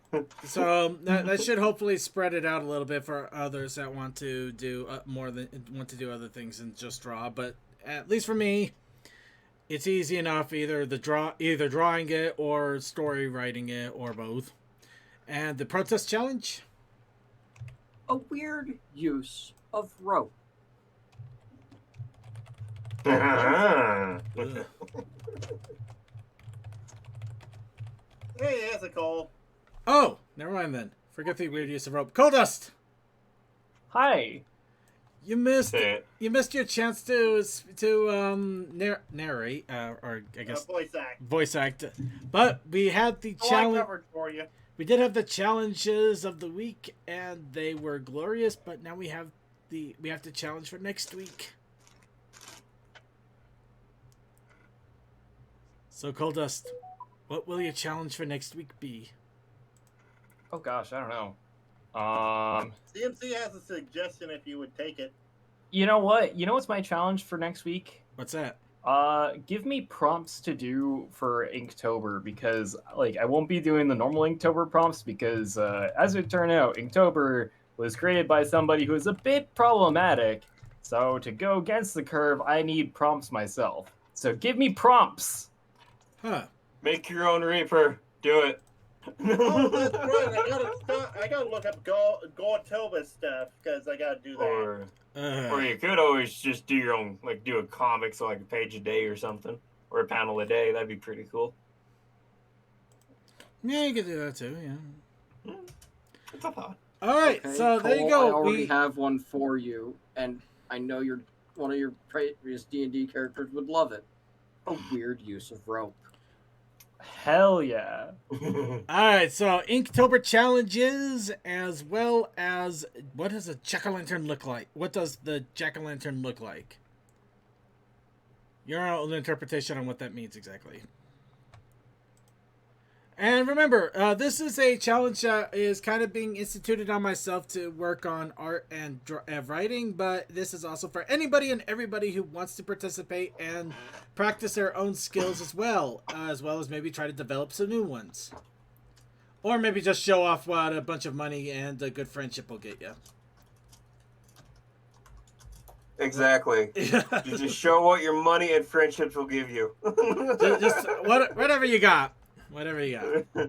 So that should hopefully spread it out a little bit for others that want to do other things than just draw. But at least for me, it's easy enough either drawing it or story writing it or both. And the protest challenge? A weird use of rope. Hey, there's a Cole. Oh, never mind then. Forget the weird use of rope. Coal Dust! Hi. You missed your chance to narrate, or I guess voice act. But we had the challenge. Covered for you. We did have the challenges of the week, and they were glorious. But now we have the challenge for next week. So Coal Dust, what will your challenge for next week be? Oh gosh, I don't know. CMC has a suggestion if you would take it. You know what? You know what's my challenge for next week? What's that? Give me prompts to do for Inktober because like I won't be doing the normal Inktober prompts because as it turned out, Inktober was created by somebody who is a bit problematic. So to go against the curve, I need prompts myself. So give me prompts. Huh. Make your own Reaper. Do it. Oh, that's right. I gotta look up Gortoba stuff because I gotta do that. Or you could always just do your own, like do a comic, so like a page a day or something, or a panel a day. That'd be pretty cool. Yeah, you could do that too. Yeah. It's a thought. All right, Okay, so there you Cole, go. I already have one for you, and I know one of your previous D&D characters would love it. A weird use of rope. Hell yeah. All right, so Inktober challenges, as well as what does a jack-o'-lantern look like? What does the jack-o'-lantern look like? Your own interpretation on what that means exactly. And remember, this is a challenge that is kind of being instituted on myself to work on art and writing, but this is also for anybody and everybody who wants to participate and practice their own skills as well as maybe try to develop some new ones. Or maybe just show off what a bunch of money and a good friendship will get you. Exactly. You just show what your money and friendships will give you. just whatever you got. Whatever you got.